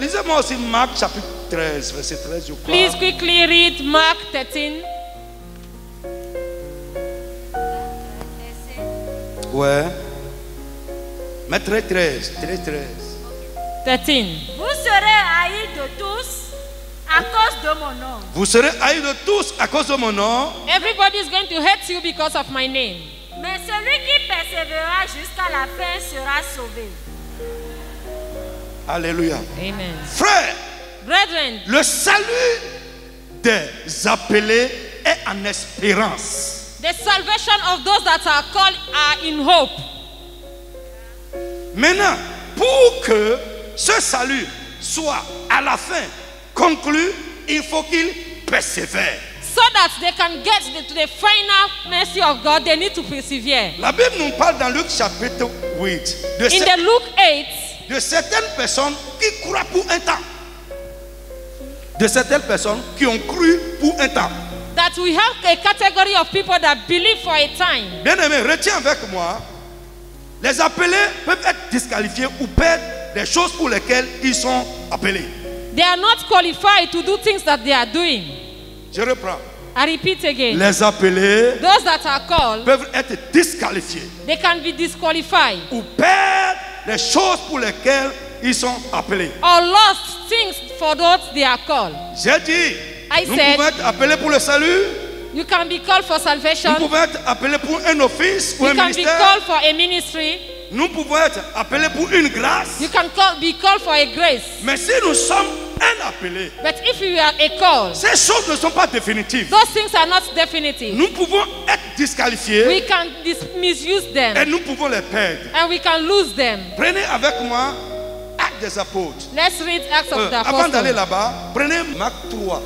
lisez-moi aussi Marc chapitre 13, verset 13, je crois. Please quickly read Mark 13. Ouais. Mais 13. 13. Vous serez haïs de tous à cause de mon nom. Vous serez haïs de tous à cause de mon nom. Everybody is going to hate you because of my name. Mais celui qui persévérera jusqu'à la fin sera sauvé. Alléluia. Amen. Frère, Brethren, le salut des appelés est en espérance. the salvation of those that are called are in hope. Maintenant, pour que ce salut soit à la fin conclu, il faut qu'il persévère. So that they can get to the final mercy of God, they need to persevere. La Bible nous parle dans Luc chapitre 8 In the Luke 8, de certaines personnes qui croient pour un temps. De certaines personnes qui ont cru pour un temps. that we have a category of people that believe for a time. Bien aimé, retiens avec moi. Les appelés peuvent être disqualifiés ou perdre des choses pour lesquelles ils sont appelés. They are not qualified to do things that they are doing. Je reprends. I repeat again. Les appelés Those that are called, peuvent être disqualifiés they can be disqualified ou perdre les choses pour lesquelles ils sont appelés. or lost things for those they are called. J'ai dit, I nous said- pouvons être appelés pour le salut, You can be called for nous salvation. pouvons être appelés pour un office ou You un can be ministère, called for a ministry. nous pouvons être appelés pour une grâce. You can be called for a grace. Mais si nous sommes un appelé, But if you are a call, ces choses ne sont pas définitives. those things are not definitive. Nous pouvons être disqualifiés We can misuse et them nous pouvons les perdre. and we can lose them. Prenez avec moi Actes des Apôtres. Let's read Acts of the Avant d'aller Apostles. là-bas, prenez Marc 3.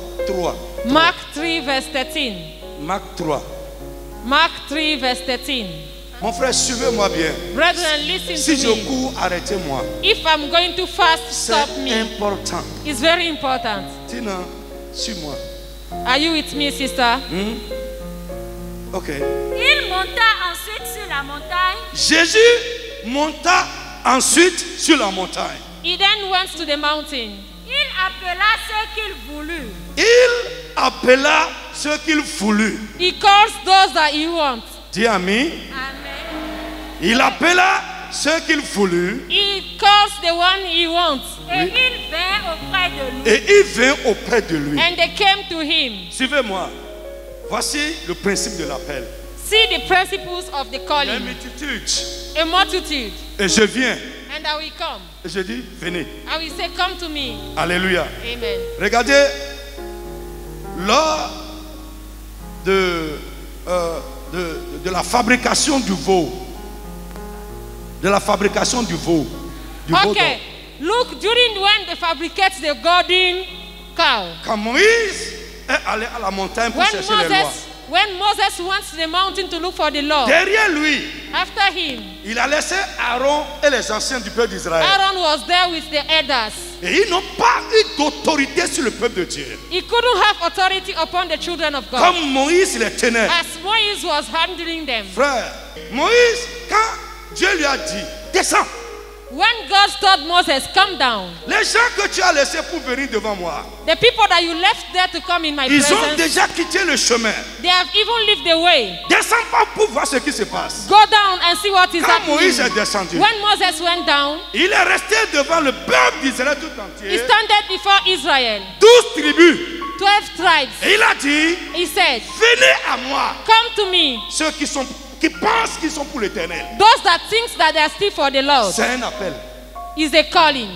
Mark 3 verse 13. Marc 3. Mark 3 verse 13. Mon frère, suivez-moi bien. Brethren, listen Si to je me. cours, arrêtez-moi. If I'm going to fast, C'est stop me. important. It's very important. Tina, suis-moi. Are you with me, sister? Ok. Il monta ensuite sur la montagne. Jésus monta ensuite sur la montagne. He then went to the mountain. Il appela ceux qu'il voulut. Il appela ceux qu'il voulut. He calls those that he wants. Dis ami. Amen. Il appela ceux qu'il voulut He calls the one he wants. Et il vint auprès de lui. et il vint auprès de lui. And they came to him. Suivez-moi. Voici le principe de l'appel. See the principles of the Il y a une calling. multitude. A multitude. Et je viens. And I will come. Et je dis, venez. I will say, come to me. Alléluia. Amen. Regardez, lors de la fabrication du veau, du veau Okay. Look, during when they fabricate the golden cow. quand Moïse est allé à la montagne pour chercher les lois, When Moses went to the mountain to look for the law, derrière lui, after him, il a laissé Aaron et les anciens du peuple d'Israël. Aaron was there with the elders. Et ils n'ont pas eu d'autorité sur le peuple de Dieu. He couldn't have authority upon the children of God. Comme Moïse les tenait. As Moses was handling them. Frère, Moïse, quand Dieu lui a dit, descends, When God told Moses, come down, les gens que tu as laissés pour venir devant moi, the people that you left there to come in my ils ont presence, déjà quitté le chemin. they have even left the way. Descends pas pour voir ce qui se passe. Go down and see what is Quand Moïse est happening. descendu, When Moses went down, il est resté devant le peuple d'Israël tout he entier, standed before Israel, 12 tribus. 12 tribes. Et il a dit, He said, venez à moi, come to me. ceux qui pensent qu'ils sont pour l'éternel. Those that think that they are still for the Lord. C'est un appel. Is a calling.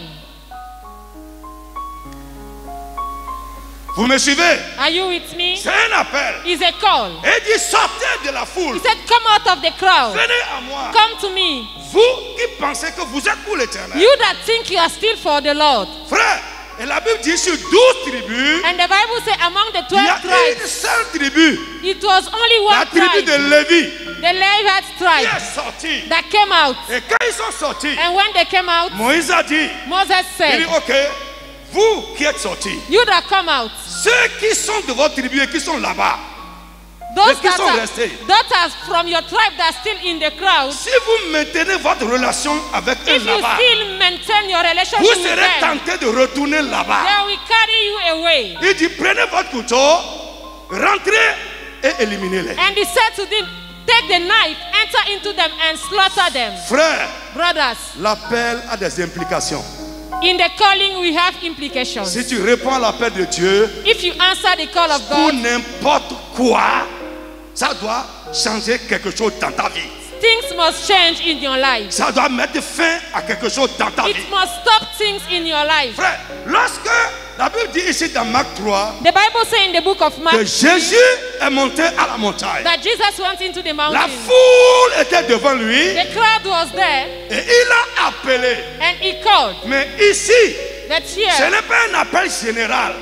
Vous me suivez? Are you with me? C'est un appel. Is a call. Et il dit, sortez de la foule. He said, come out of the crowd. Venez à moi. Come to me. Vous qui pensez que vous êtes pour l'éternel. You that think you are still for the Lord. Frère, et la Bible dit sur 12 tribus, And the Bible says among the il y 12 a une tribes, seule tribu, it was only la one tribu tribe, de Lévi, the Levite qui tribe, est sortie. that came out. Et quand ils sont sortis, And when they came out, Moïse a dit, Moses il dit, said, ok, Vous qui êtes sortis, you that come out, ceux qui sont de votre tribu et qui sont là-bas, those et qui that sont are restés, daughters from your tribe that are still in the crowd, si vous maintenez votre relation avec eux if you là-bas, still maintain your relationship vous with serez them, tenté de retourner là-bas. they will carry you away. Il dit, prenez votre couteau, rentrez et éliminez-les. And he said to them, take the knife, enter into them and slaughter them. Frères, Brothers, l'appel a des implications. in the calling we have implications. Si tu réponds à l'appel de Dieu, If you answer the call of pour God, n'importe quoi, ça doit changer quelque chose dans ta vie. things must change in your life. Ça doit mettre fin à quelque chose dans ta vie. It must stop things in your life. Frère, lorsque la Bible dit ici dans Marc 3 The Bible says in the book of que Mark Jésus est monté à la montagne, that Jesus went into the la mountain. foule était devant lui The crowd was there et il a appelé. and he called. Mais ici, That ce here, n'est pas un appel général,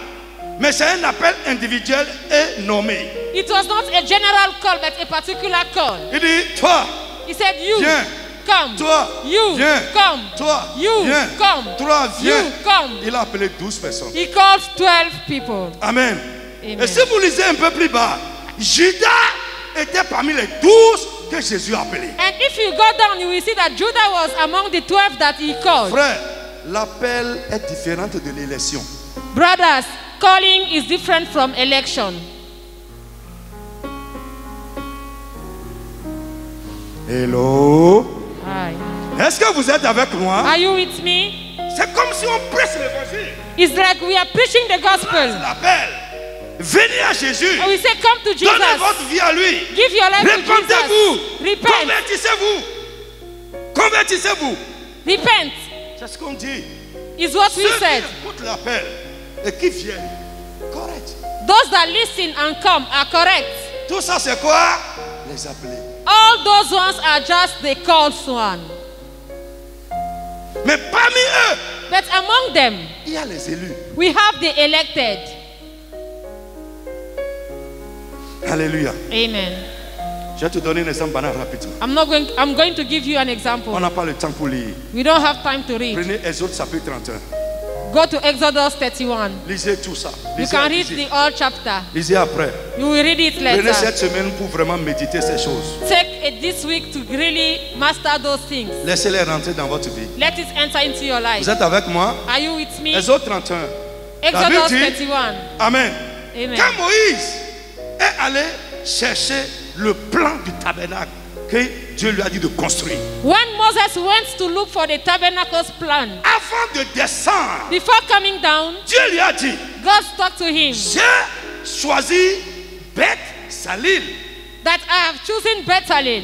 mais c'est un appel individuel et nommé. it was not a general call but a particular call. Il dit, toi, He said, you viens. come, Toi, you viens. come, Toi, you viens. come, Toi, viens. you come. Il a appelé 12 personnes. He called 12 people. Amen. Amen. Et si vous lisez un peu plus bas, Judas était parmi les 12 que Jésus a appelés. And if you go down, you will see that Judah was among the 12 that he called. Frère, l'appel est différent de l'élection. Brothers, calling is different from election. Hello. Aye. Est-ce que vous êtes avec moi? Are you with me? C'est comme si on prêche l'évangile. It's like we are preaching the gospel. L'appel. Venez à Jésus. And we say, come to Donnez Jesus. votre vie à lui. Give your life to Répentez-vous. Jesus. Repent. Convertissez-vous. Convertissez-vous. Repent C'est ce qu'on dit. is what we Ceux said. qui écoutent l'appel et qui viennent. Correct. Those that listen and come are correct. Tout ça, c'est quoi? Les appeler. All those ones are just the called one. Mais parmi eux, But among them, il y a les élus. we have the elected. Alléluia. Amen. Je vais te donner un exemple banal rapidement. I'm going to give you an example. On n'a pas le temps pour lire. We don't have time to read. Prenez Exode chapitre 31. Go to Exodus 31. Lisez tout ça. You Lisez, can read lisez. the whole chapter. Lisez après. You will read it Prenez later. cette semaine pour vraiment méditer ces choses. Take it this week to really master those things. Laissez-les rentrer dans votre vie. Let it enter into your life. Vous êtes avec moi? Are you with me? Exode 31. La Bible Exodus dit, 31. Amen. Amen. Quand Moïse est allé chercher le plan du tabernacle que Dieu lui a dit de construire, When Moses went to look for the tabernacle's plan, avant de descendre, before coming down, Dieu lui a dit, God spoke to him j'ai choisi Beth Salil. that I have chosen Bethalel.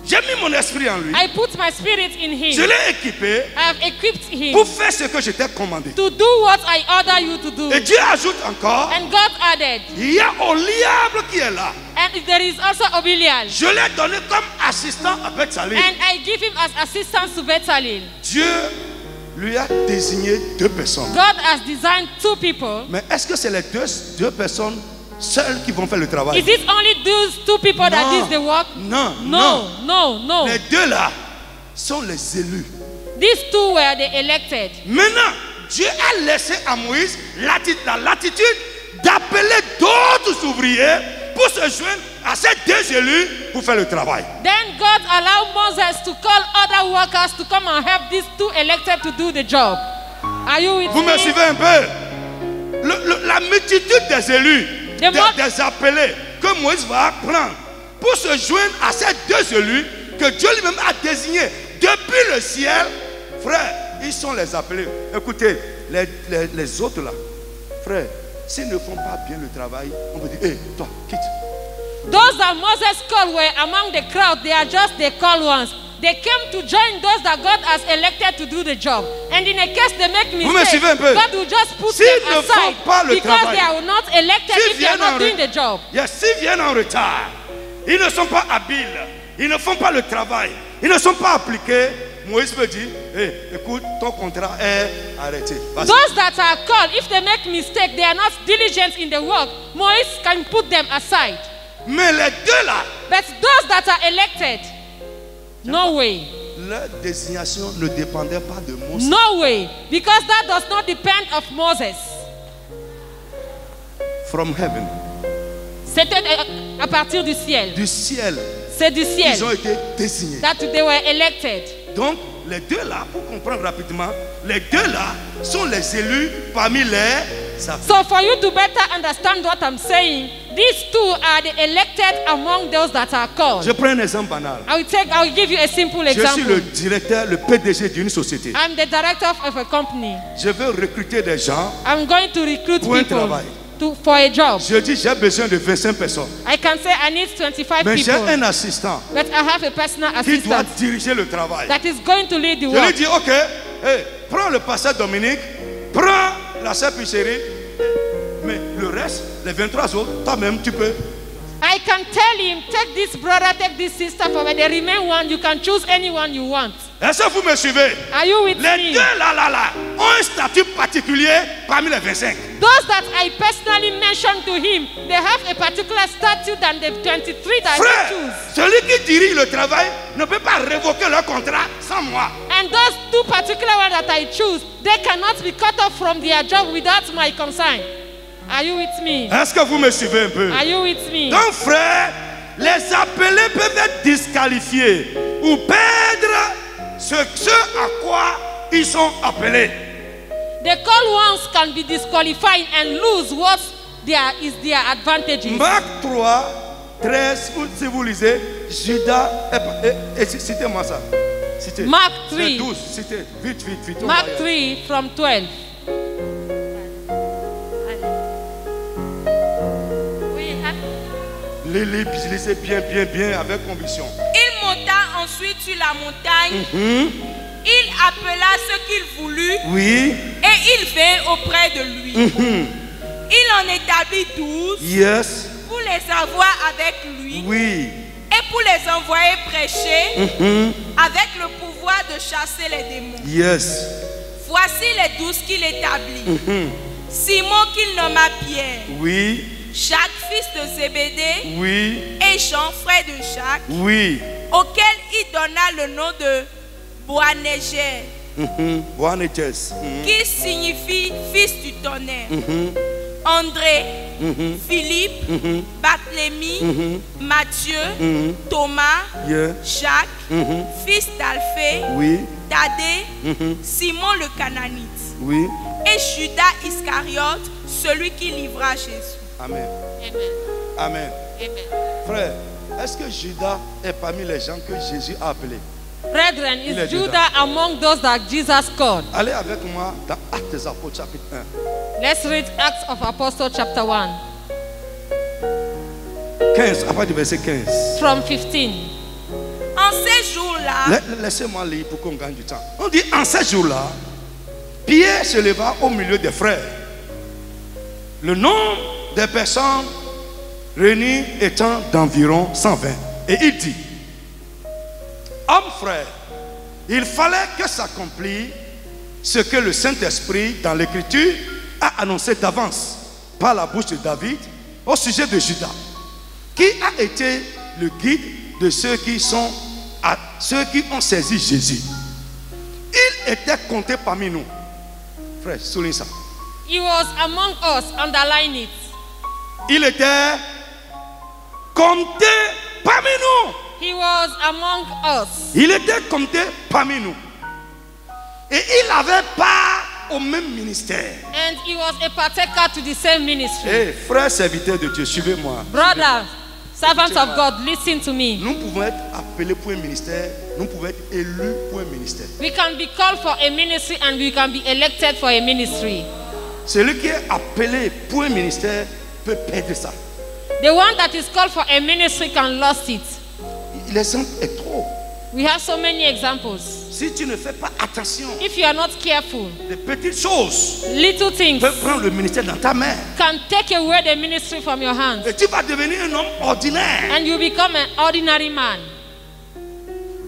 J'ai mis mon esprit en lui. I put my spirit in Je him. l'ai équipé I have equipped him pour faire ce que je t'ai commandé. to do what I order you to do. Et Dieu ajoute encore, And God added, il y a Oliab qui est là. and there is also Obilial. Je l'ai donné comme assistant à Beth Salil. And I give him as assistant to Bethalel. Dieu lui a désigné 2 personnes. God has designed 2 people. Mais est-ce que c'est les deux personnes seules qui vont faire le travail? Is it only those 2 people that did the work? Non, No, no, no. Les 2 là sont les élus. These 2 were the elected. Maintenant, Dieu a laissé à Moïse la latitude d'appeler d'autres ouvriers pour se joindre à ces 2 élus pour faire le travail. Then God allowed Moses to call other workers to come and help these 2 elected to do the job. Are you with Vous me me? suivez un peu? La multitude des élus, des appelés que Moïse va prendre pour se joindre à ces 2 élus que Dieu lui-même a désignés depuis le ciel, frère, ils sont les appelés. Écoutez, les autres là, frère, s'ils ne font pas bien le travail, on peut dire, hé, toi, quitte. Those that Moses called were among the crowd. They are just the called ones. They came to join those that God has elected to do the job. And in a case they make Vous me suivez un mistakes, peu? God will just put S'ils them ne font aside pas le because travail, they are not elected s'ils if they are viennent not en doing the job. Yes, s'ils viennent en retard, ils ne sont pas habiles, ils ne font pas le travail, ils ne sont pas appliqués. Moïse peut dire, hey, écoute, ton contrat est arrêté. Vas-y. Those that are called, if they make mistake, they are not diligent in the work, Moses can put them aside. Mais les 2 là, But those that are elected, no way. leur désignation ne dépendait pas de Moïse. No way, because that does not depend of Moses. From heaven. C'était à partir du ciel. Du ciel. C'est du ciel. Ils ont été désignés. That they were elected. Donc, les deux là, pour comprendre rapidement, les deux là sont les élus parmi les apôtres. So for you to better understand what I'm saying, these two are the elected among those that are called. Je prends un exemple banal. I will give you a simple Je suis example. le directeur, le PDG d'une société. I'm the director of a company. Je veux recruter des gens I'm going to recruit pour un people travail. for a job. Je dis j'ai besoin de 25 personnes. I can say I need 25 Mais j'ai people. un assistant But I have a personal qui doit assistant diriger le travail. that is going to lead the Je lui work. dis ok, hey, prends le pasteur Dominique, prends la sœur Picherie, mais le reste, les 23 autres, toi-même tu peux. I can tell him, take this brother, take this sister, for when they remain one, you can choose anyone you want. Est-ce que vous me suivez? Are you with Les me? deux là ont un statut particulier parmi les 25. Those that I personally mentioned to him, they have a particular statute than the 23 that I Frère, choose. celui qui dirige le travail ne peut pas révoquer leur contrat sans moi. And those two particular ones that I choose, they cannot be cut off from their job without my consent. Are you with me? Est-ce que vous me suivez un peu? Are you with me? Donc frère, les appelés peuvent être disqualifiés ou perdre ce à quoi ils sont appelés. The called ones can be disqualified and lose what is their advantages. Marc 3, 13, si vous lisez, Judas, citez-moi ça. Citez. Mark 3. 12, citez. Vite. Mark 3 from 12. Lisez bien, avec conviction. Il monta ensuite sur la montagne. Il appela ce qu'il voulut. Oui. Et il vint auprès de lui. Il en établit 12. Yes. Pour les avoir avec lui. Oui. Et pour les envoyer prêcher. Avec le pouvoir de chasser les démons. Yes. Voici les 12 qu'il établit. Simon qu'il nomma Pierre. Oui. Jacques, fils de Zébédée. Oui. Et Jean, frère de Jacques. Oui. Auquel il donna le nom de Boanerges. Boanerges. Qui signifie fils du tonnerre. André, Philippe, Barthélemy, Matthieu, Thomas, Jacques, fils d'Alphée, oui. Thaddée, Simon le Cananite, oui. et Judas Iscariote, celui qui livra Jésus. Amen. Amen. Amen. Amen. Frère, est-ce que Judas est parmi les gens que Jésus a appelés? Brethren, is Judah among those that Jesus called? Allez avec moi dans Actes des Apôtres chapitre 1. Let's read Acts of Apostles chapter 1. 15, à partir du verset 15. From 15. En ces jours-là, laissez-moi lire pour qu'on gagne du temps. On dit en ces jours-là, Pierre se leva au milieu des frères. Le nombre des personnes réunies étant d'environ 120. Et il dit: hommes frères, il fallait que s'accomplisse ce que le Saint-Esprit dans l'Écriture a annoncé d'avance par la bouche de David au sujet de Judas, qui a été le guide de ceux qui ont saisi Jésus. Il était compté parmi nous. Frère, souligne ça. He was among us, underline it. Il était compté parmi nous. He was among us. Il était compté parmi nous. Et il avait part au même ministère. And he was a partaker to the same ministry. Hey, frère serviteur de Dieu, suivez-moi. Brother, servants of God, listen to me. Nous pouvons être appelés pour un ministère. Nous pouvons être élus pour un ministère. We can be called for a ministry and we can be elected for a ministry. Celui qui est appelé pour un ministère peut perdre ça. The one that is called for a ministry can lose it. L'exemple est trop. We have so many examples. Si tu ne fais pas attention, If you are not careful, les petites choses little things peuvent prendre le ministère dans ta main. can take away the ministry from your hands. Et tu vas devenir un homme ordinaire. And you become an ordinary man.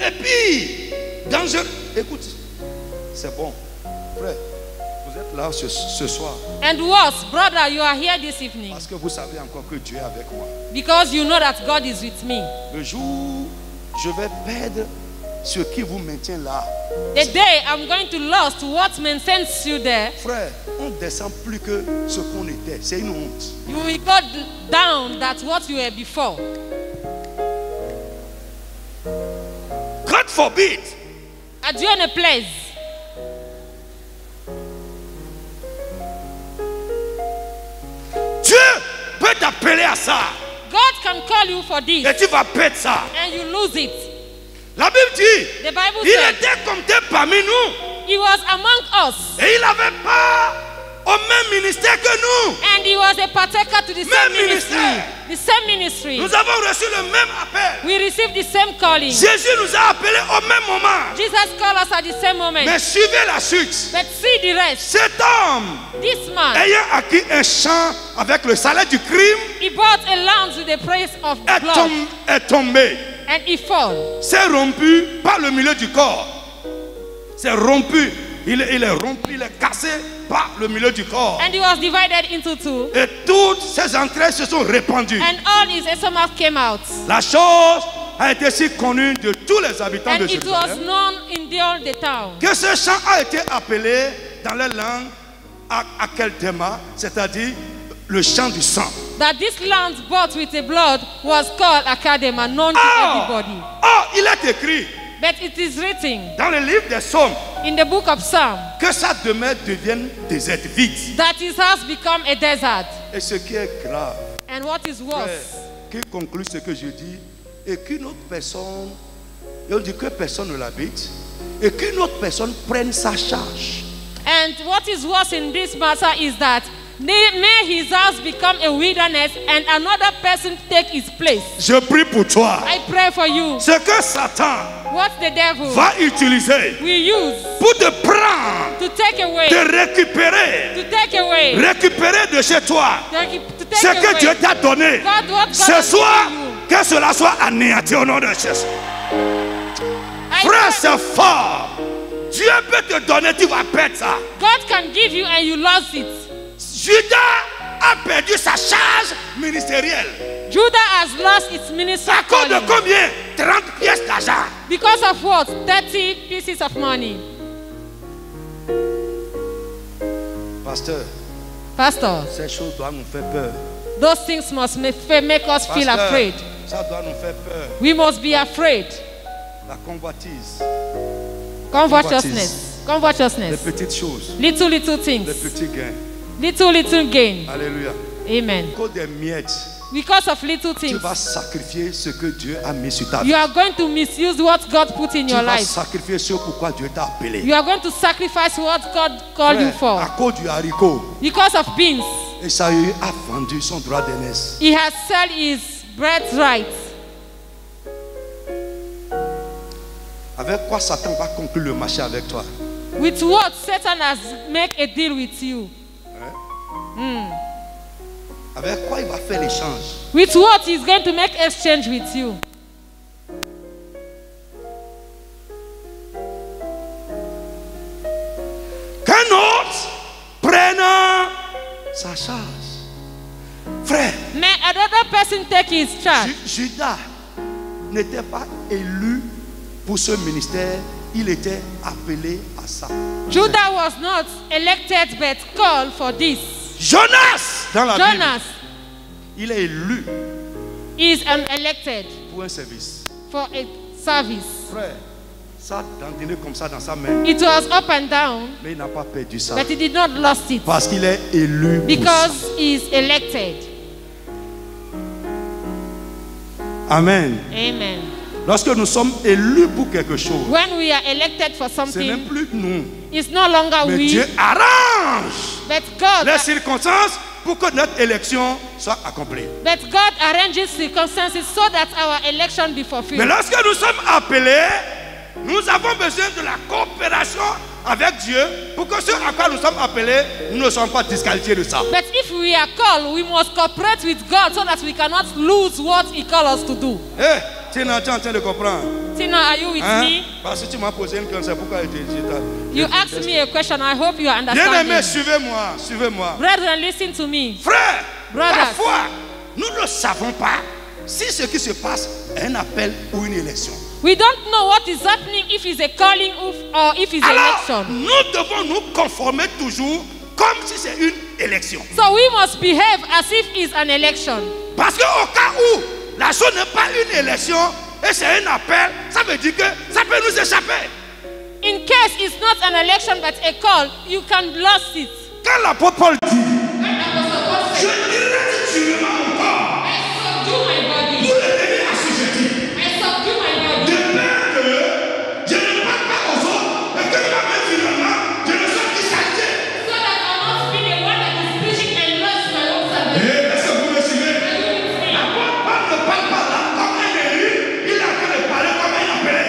Et puis, dangereux. Écoute, c'est bon. Frère, vous êtes là ce soir. And worse, brother, you are here this evening Parce que vous savez encore que Dieu est avec moi. because you know that God is with me. Le jour où je vais perdre ce qui vous maintient là. The day I'm going to lose what maintains you there. Frère, on ne descend plus que ce qu'on était. C'est une honte. You will go down that what you were before. God forbid. Adieu ne plaise. Dieu peut t'appeler à ça. God can call you for this. Et tu vas perdre ça. And you lose it. La Bible dit, The Bible il said était compté parmi nous. he was among us. Et il n'avait pas au même ministère que nous. And he was a partaker to the same Même ministry. ministère. The same ministry. Nous avons reçu le même appel. We received the same calling. Jésus nous a appelés au même moment. Jesus called us at the same moment. Mais suivez la suite. But see the rest. Cet homme, This man, ayant acquis un champ avec le salaire du crime, he bought a land with the praise of blood. est tombé. And he fell. C'est rompu par le milieu du corps. C'est rompu. Il est rompu, il est cassé par le milieu du corps. And he was divided into two. Et toutes ses entrailles se sont répandues. And all his stomach came out. La chose a été si connue de tous les habitants de And it was Jérusalem known in all the town. que ce champ a été appelé dans les langues Akeldema, c'est-à-dire le champ du sang. That this land bought with the blood was called Akadema, known to everybody. Oh, il est écrit But it is written dans le livre des Psaumes in the book of Psalm que sa demeure devienne déserte, vide. that his house become a desert. Et ce qui est grave, And what is worse, qui conclut ce que je dis, et qu'une autre personne, et on dit que personne ne l'habite, et qu'une autre personne prenne sa charge. and what is worse in this matter is that may his house become a wilderness and another person take his place. Je prie pour toi. I pray for you. Ce que Satan What the devil va utiliser will use pour te prendre, to take away, te récupérer, to take away, récupérer de chez toi to take ce que away. Dieu t'a donné. God, what God Ce has soir, given you. que cela soit anéanti au nom de Jésus. I Frère, pray- c'est fort. Dieu peut te donner, tu vas perdre ça. God can give you and you lost it. Judas a perdu sa charge ministérielle. Judah has lost its ministry À cause de calling. combien? 30 pièces d'argent. Because of what? 30 pieces of money. Pastor, ces choses doivent nous faire peur. those things must make us feel afraid. Ça doit nous faire peur. We must be afraid. La convoitise, Covetousness. les Covetousness. petites choses, Little les things. petits gains. Little gain. Alléluia. Amen. À cause des miettes, Because of little tu things, vas sacrifier ce que Dieu a mis sur ta vie. you are going to misuse what God put in Tu your vas life. sacrifier ce pourquoi Dieu t'a appelé. You are going to sacrifice what God called you Frère, à for. cause du haricot, Because of beans, Esaü a vendu son droit d'aînesse. he has sold his birthright. Avec quoi Satan va conclure le marché avec toi? With what Satan has made a deal with you. Avec quoi il va faire l'échange? With what he's going to make exchange with you. Qu'un autre prenne sa charge. Frère, May another person take his charge. Judas n'était pas élu pour ce ministère, il était appelé à ça. Judah was not elected but called for this. Jonas, dans la Bible, Jonas il est élu is unelected pour un service. for a service. Frère, ça dandinait comme ça dans sa main, It was up and down, mais il n'a pas perdu ça. but he did not lost it Parce qu'il est élu pour ça. because he is elected. Amen. Amen. Lorsque nous sommes élus pour quelque chose, When we are elected for ce n'est something, plus nous, it's no longer mais we, Dieu arrange but God. les circonstances pour que notre élection soit accomplie. But God arranges circumstances so that our election be Mais fulfilled. lorsque nous sommes appelés, nous avons besoin de la coopération avec Dieu pour que ce à quoi nous sommes appelés, nous ne sommes pas disqualifiés de ça. But if we are called, we must cooperate with God so that we cannot lose what He called us to do. Hé, tu es en train de comprendre. Tina, are you with Hein? me? Parce que tu m'as posé une question, c'est pourquoi You asked me a question. I hope you are Bien-aimé, understanding. suivez-moi, suivez-moi. Brethren, listen to me. Frère, Brothers. parfois, nous ne savons pas si ce qui se passe est un appel ou une élection. We don't know what is happening if it's a calling or if it's an election. Nous devons nous conformer toujours comme si c'est une élection. So we must behave as if it's an election. Parce qu'au cas où la chose n'est pas une élection et c'est un appel, ça veut dire que ça peut nous échapper. In case it's not an election but a call, you can lose it. Quand l'apôtre Paul dit, je dirai sûrement mon corps pour le donner assujetti. De peur que je ne parle pas aux autres et que moi-même finalement je ne sois plus chargé. Est-ce que vous me suivez? L'apôtre Paul ne parle pas là comme un élu, il a que de parler comme un appelé.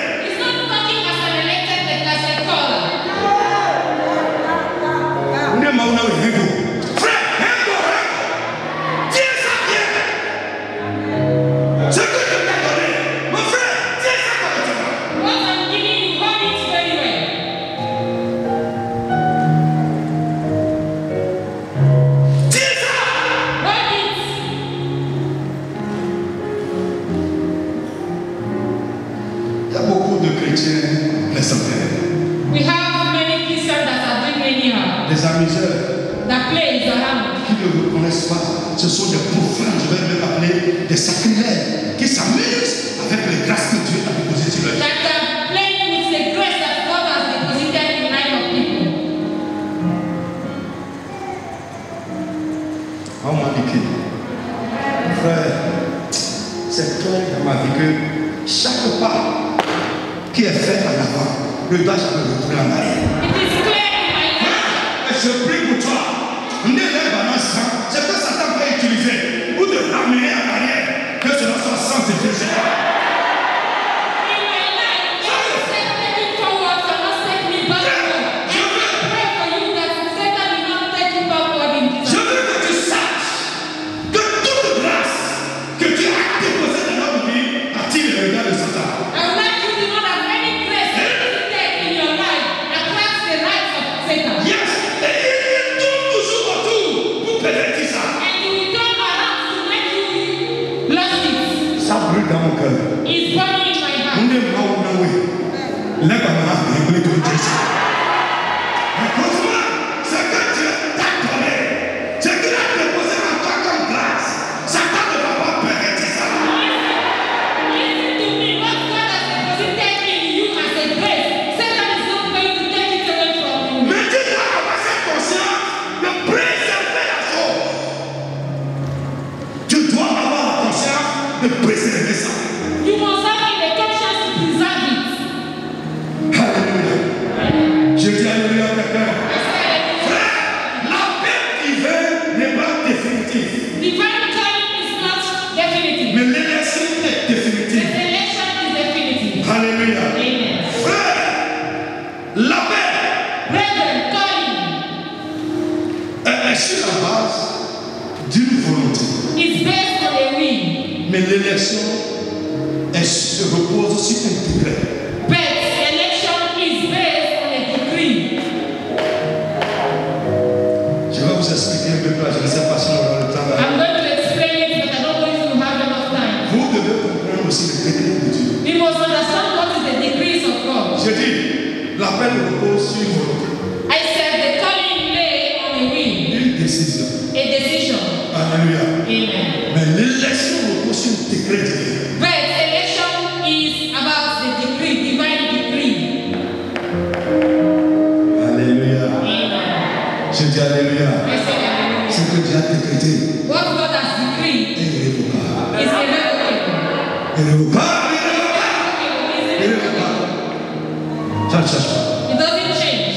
Il y a beaucoup de chrétiens laissés-faire. We have many Christians that are doing anyhow. Des amuseurs That plays around. qui ne reconnaissent pas. Ce sont des profanes, je vais même appeler des sacrilèges, qui s'amusent avec les grâces que Dieu a déposées sur leur vie. That are playing with the grace that God has deposited in life of people. On m'a dit que, frère, c'est clair dans ma vie que chaque pas qui est fait en avant ne doit jamais retourner en arrière. It is clear in my life. Je prie pour toi. C'est que Satan va utiliser pour te ramener en arrière, que cela soit sans effet. In my life, God is taking forward cannot take me backward. And I pray for you that Satan will not take you backward in Je Jesus. veux que tu saches que toute grâce que tu as déposée dans notre vie attire le regard de Satan. I would like you to know that any grace deposited in your life attracts the light of Satan. Yes, et il tourne toujours autour pour pervertir ça. And you will turn around to make you lose it. Ça brûle dans mon cœur. It's burning in my On heart. est mort ou non, oui. Lève la main et brûle tout Jésus. Mais continue, ce que Dieu t'a donné, ce qu'il a déposé en toi comme grâce, Satan ne va pas pervertir ça. Listen to me. What God has deposited in you as a grace, Satan is not going to take it away from you. Mais tu dois avoir cette conscience de préserver la chose. Tu dois avoir la conscience de préserver ça. You must have the conscience to preserve it. Alléluia. Je dis alléluia à quelqu'un. Frère, l'appel divin n'est pas définitif. Divine calling is not definitive. Mais l'élection est The définitive. election is definitive. Alléluia. Amen. Frère, l'appel Brethren, calling est sur la base d'une volonté. is based on a will. Mais l'élection se repose sur un décret. But election is based on a decree. Je vais vous expliquer un peu plus. Je ne sais pas si on aura le temps. I'm going to explain it, but I don't know if you have enough time. Vous devez comprendre aussi le décret de Dieu. We must understand what is the decrees of God. Je dis, l'appel repose sur une volonté, I said the calling lay on a will, une décision. a decision. Alléluia. Amen. Mais l'élection repose sur un décret divin. But election is about the decree, divine decree. Alléluia. Amen. Je dis alléluia. I said hallelujah. Ce que Dieu a décrété What God has decreed est irrévocable. is irrevocable. Irrévocable. Irrévocable. Ça ne change pas. It doesn't change.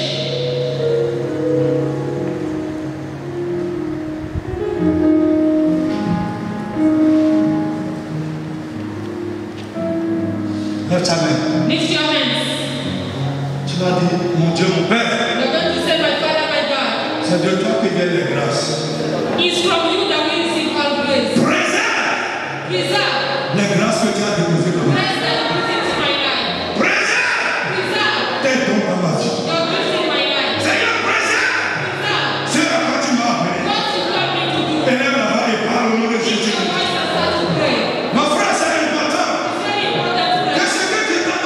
Lève ta main. Lift your hands. Tu vas dire, mon Dieu, mon Père, You're going to say, my Father, my God. c'est de toi que viennent les grâces. It's from you that we receive all grace. Préserve Preserve. les grâces que tu as déposées dans ma vie. Bless them with into my life. Préserve Preserve tes dons dans ma vie. your grace in my life. Seigneur, préserve Preserve ce à quoi tu m'as appelé. what you call me to do. Élève la voix et parle au nom de Lift Jésus. your voice and start to pray. Mon frère, c'est important It's very important to que pray. ce que Dieu t'a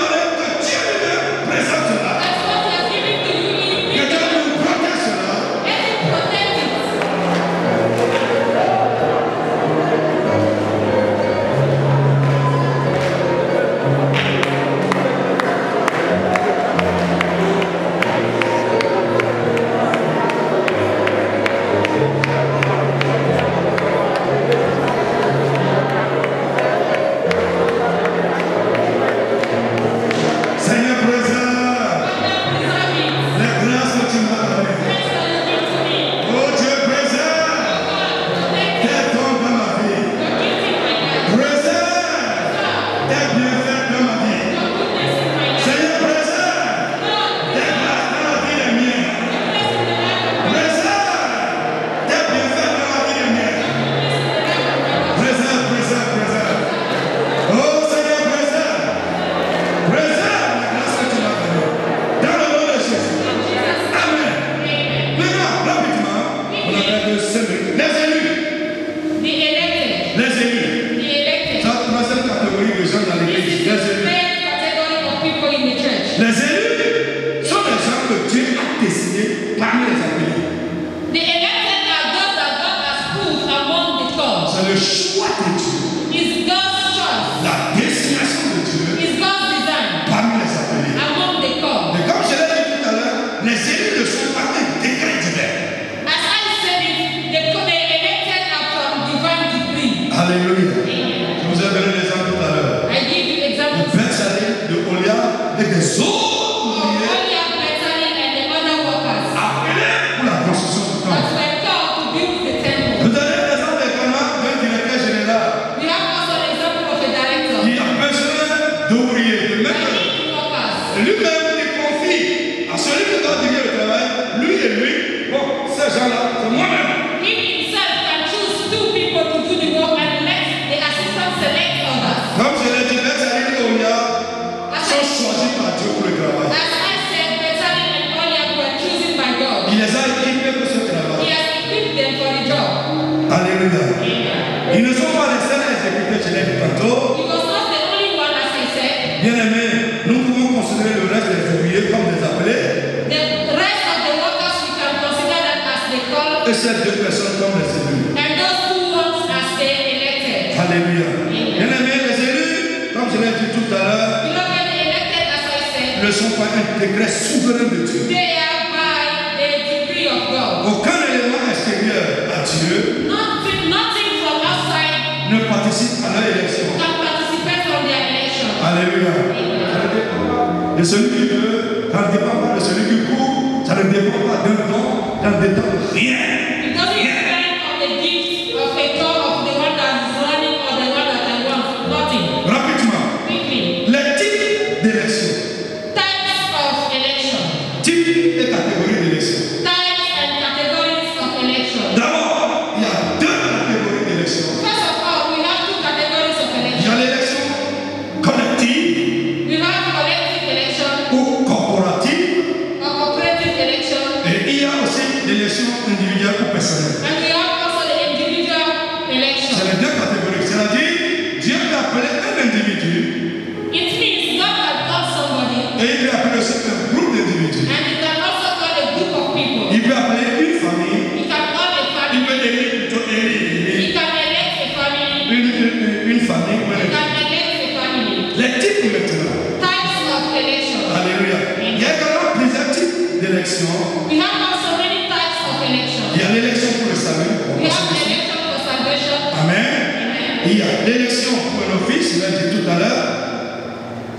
ces gens-là, c'est moi-même. He himself can choose 2 people to do the work and let the assistant select others. Comme je l'ai dit, les Saline et Olia sont choisis par Dieu pour le travail. As I said, Bethany and Olia were chosen by God. Il les a équipés pour ce He travail. has equipped them for the job. Alléluia. Ils ne sont pas les seuls à exécuter, je l'ai dit tantôt. He was not the only one, as I said. Bien aimé, nous pouvons considérer le reste des ouvriers comme des appelés. The rest of the workers, we can consider them as the called, Et ces 2 personnes comme les élus. and those 2 ones as the elected. Alléluia. Bien aimé, les élus, comme je l'ai dit tout à l'heure, Beloved, the elected, as I said, ne sont pas un décret souverain de Dieu. they are by the decree of God. Aucun élément extérieur à Dieu Nothing from outside ne participe à leur élection. can participate from their election. Alléluia. De celui qui veut, ça ne dépend pas de celui qui court, ça ne dépend pas d'un don, ça ne dépend de rien. It doesn't depend on the gift of a God of the one that is running or the one that I want. Nothing. Rapidement, Quickly. les types d'élection, Types of election. types et catégories d'élection. Types and categories of election. D'abord, il y a 2 catégories d'élection. First of all, we have 2 categories of Il y election. a l'élection collective We have collective election ou corporative or cooperative election, et il y a aussi l'élection individuelle ou personnelle. and we have also the individual C'est election. les 2 catégories. C'est-à-dire, Dieu peut appeler un individu It means God can call somebody, et il peut appeler aussi un groupe d'individus. and He can also call a group of people. Il peut appeler une famille. He can call a Il family. peut élire plutôt He élire can elect a family. une famille. He can elect a family. Les types maintenant. Types of election. Alléluia. Il y a également plusieurs types d'élections. We have also many types of election. Il y a l'élection pour le salut. We have election for salvation. Amen. Il y a l'élection pour un office, je l'ai dit tout à l'heure.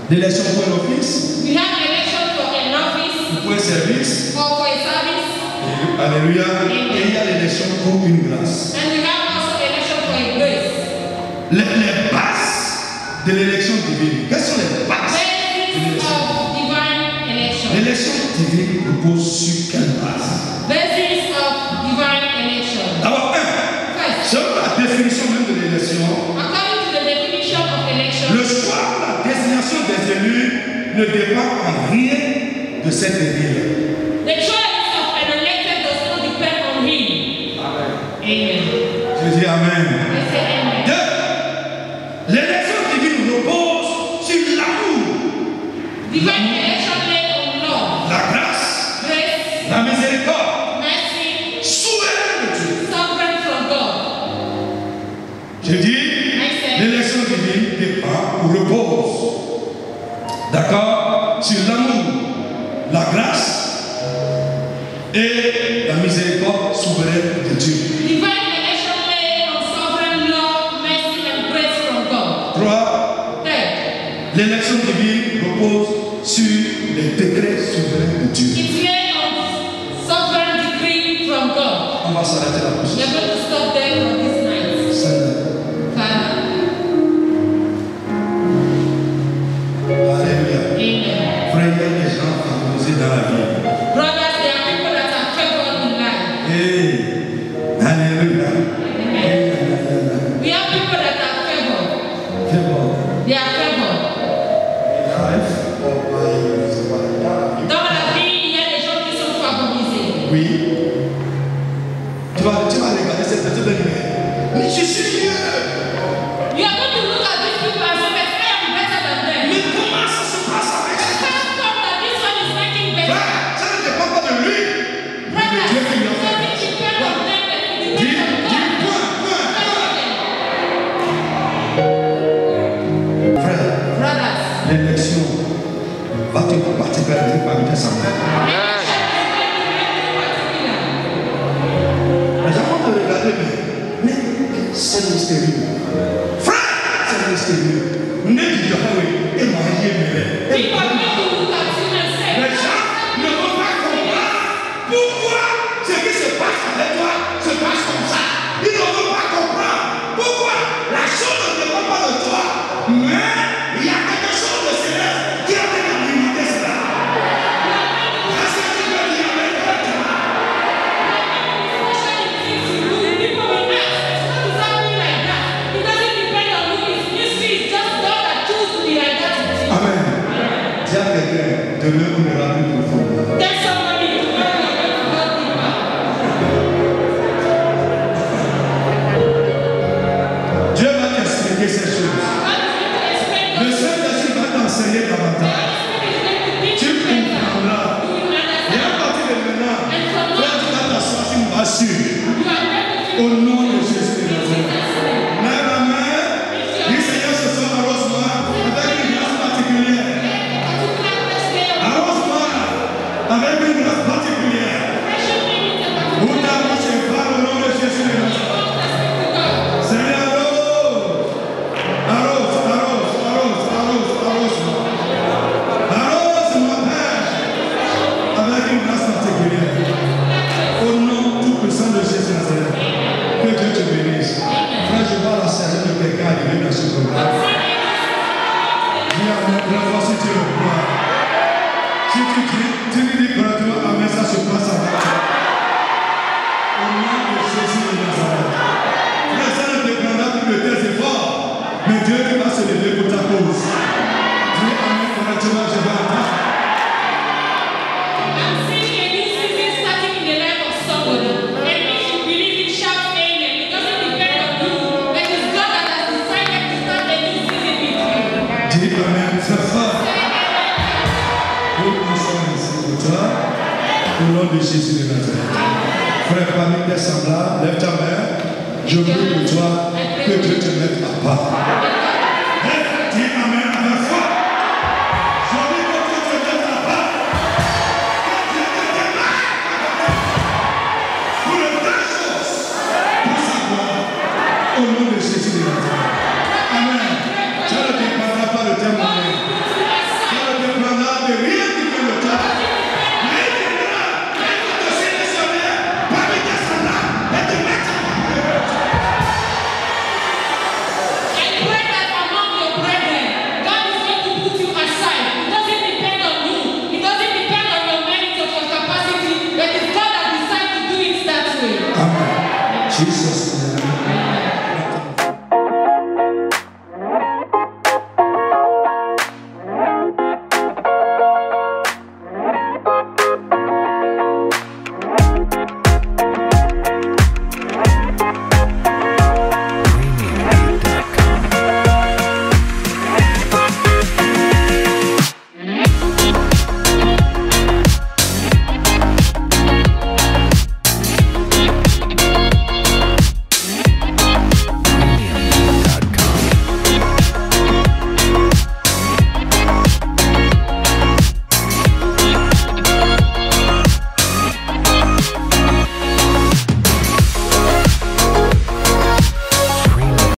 L'élection pour un office, We have election for an office pour un service. or for a service. Alléluia. Et il y a l'élection pour une grâce. And we have also election for a grace. Les bases de l'élection divine. Quelles sont les bases de Basis l'élection? of divine election. L'élection divine repose sur quelle base? Basis of divine election. D'abord, First, selon la définition même de l'élection, according to the definition of election, le choix ou la désignation des élus ne dépend en rien de cet élu. the choice of an elected does not depend on him. Amen. Je dis Amen. I say amen. 2. L'élection divine repose sur l'amour, Divine election lay on love, la grâce, grace, la miséricorde, mercy, souveraine de Dieu. sovereign from God. Je dis, l'élection divine dépend ou repose, d'accord, sur l'amour, la grâce et la miséricorde souveraine de Dieu. Divine election lay on sovereign love, mercy, and grace from God. 3. Third, L'élection divine repose sur les décrets souverains de Dieu. it lay on sovereign decree from God. On va s'arrêter là. We are going to stop there for this night. Seigneur. Father, Alléluia. amen. Frère, il y a des gens favorisés dans la vie. Brothers, there are people that are favored in life. Hey. Alléluia. Amen. We have people that are favored. Favor. They are favored. Dans la vie, il y a des gens qui sont favorisés. Oui. Tu vas regarder cette petite lumière. Mais je suis mieux. You are going to look at these people and say, but I am better than them. Mais comment ça se passe avec How ça? come that this one is making better? Frère, ça ne dépend pas de lui. Mais de Dieu qui lui a fait. Doesn't depend on them, but it Dis, depends on God. Frère, Brothers, l'élection va te particulier parmi tes enfants. Les gens vont te regarder, mais quel seul mystère. grâce particulière. Ouvre ta bouche et parle au nom de Jésus de Nazareth. Seigneur, arrose, arrose, arrose, arrose, arrose. Arrose, mon Père, avec une grâce particulière. Au nom tout puissant de Jésus de Nazareth, que Dieu te bénisse. Frère, je vois la sagesse de quelqu'un arriver dans ce programme. Dis à mon frère, si tu le crois. Si tu lui dis correctement, amen, ça se passe avec toi. Au nom de Jésus de Nazareth. Frère, ça ne dépendra plus de tes efforts, mais Dieu qui va se lever pour ta cause. Dis amen correctement, je vais entendre. Au nom de Jésus de Nazareth. Frère, parmi tes semblables, lève ta main. Je prie pour toi que Dieu te mette à part.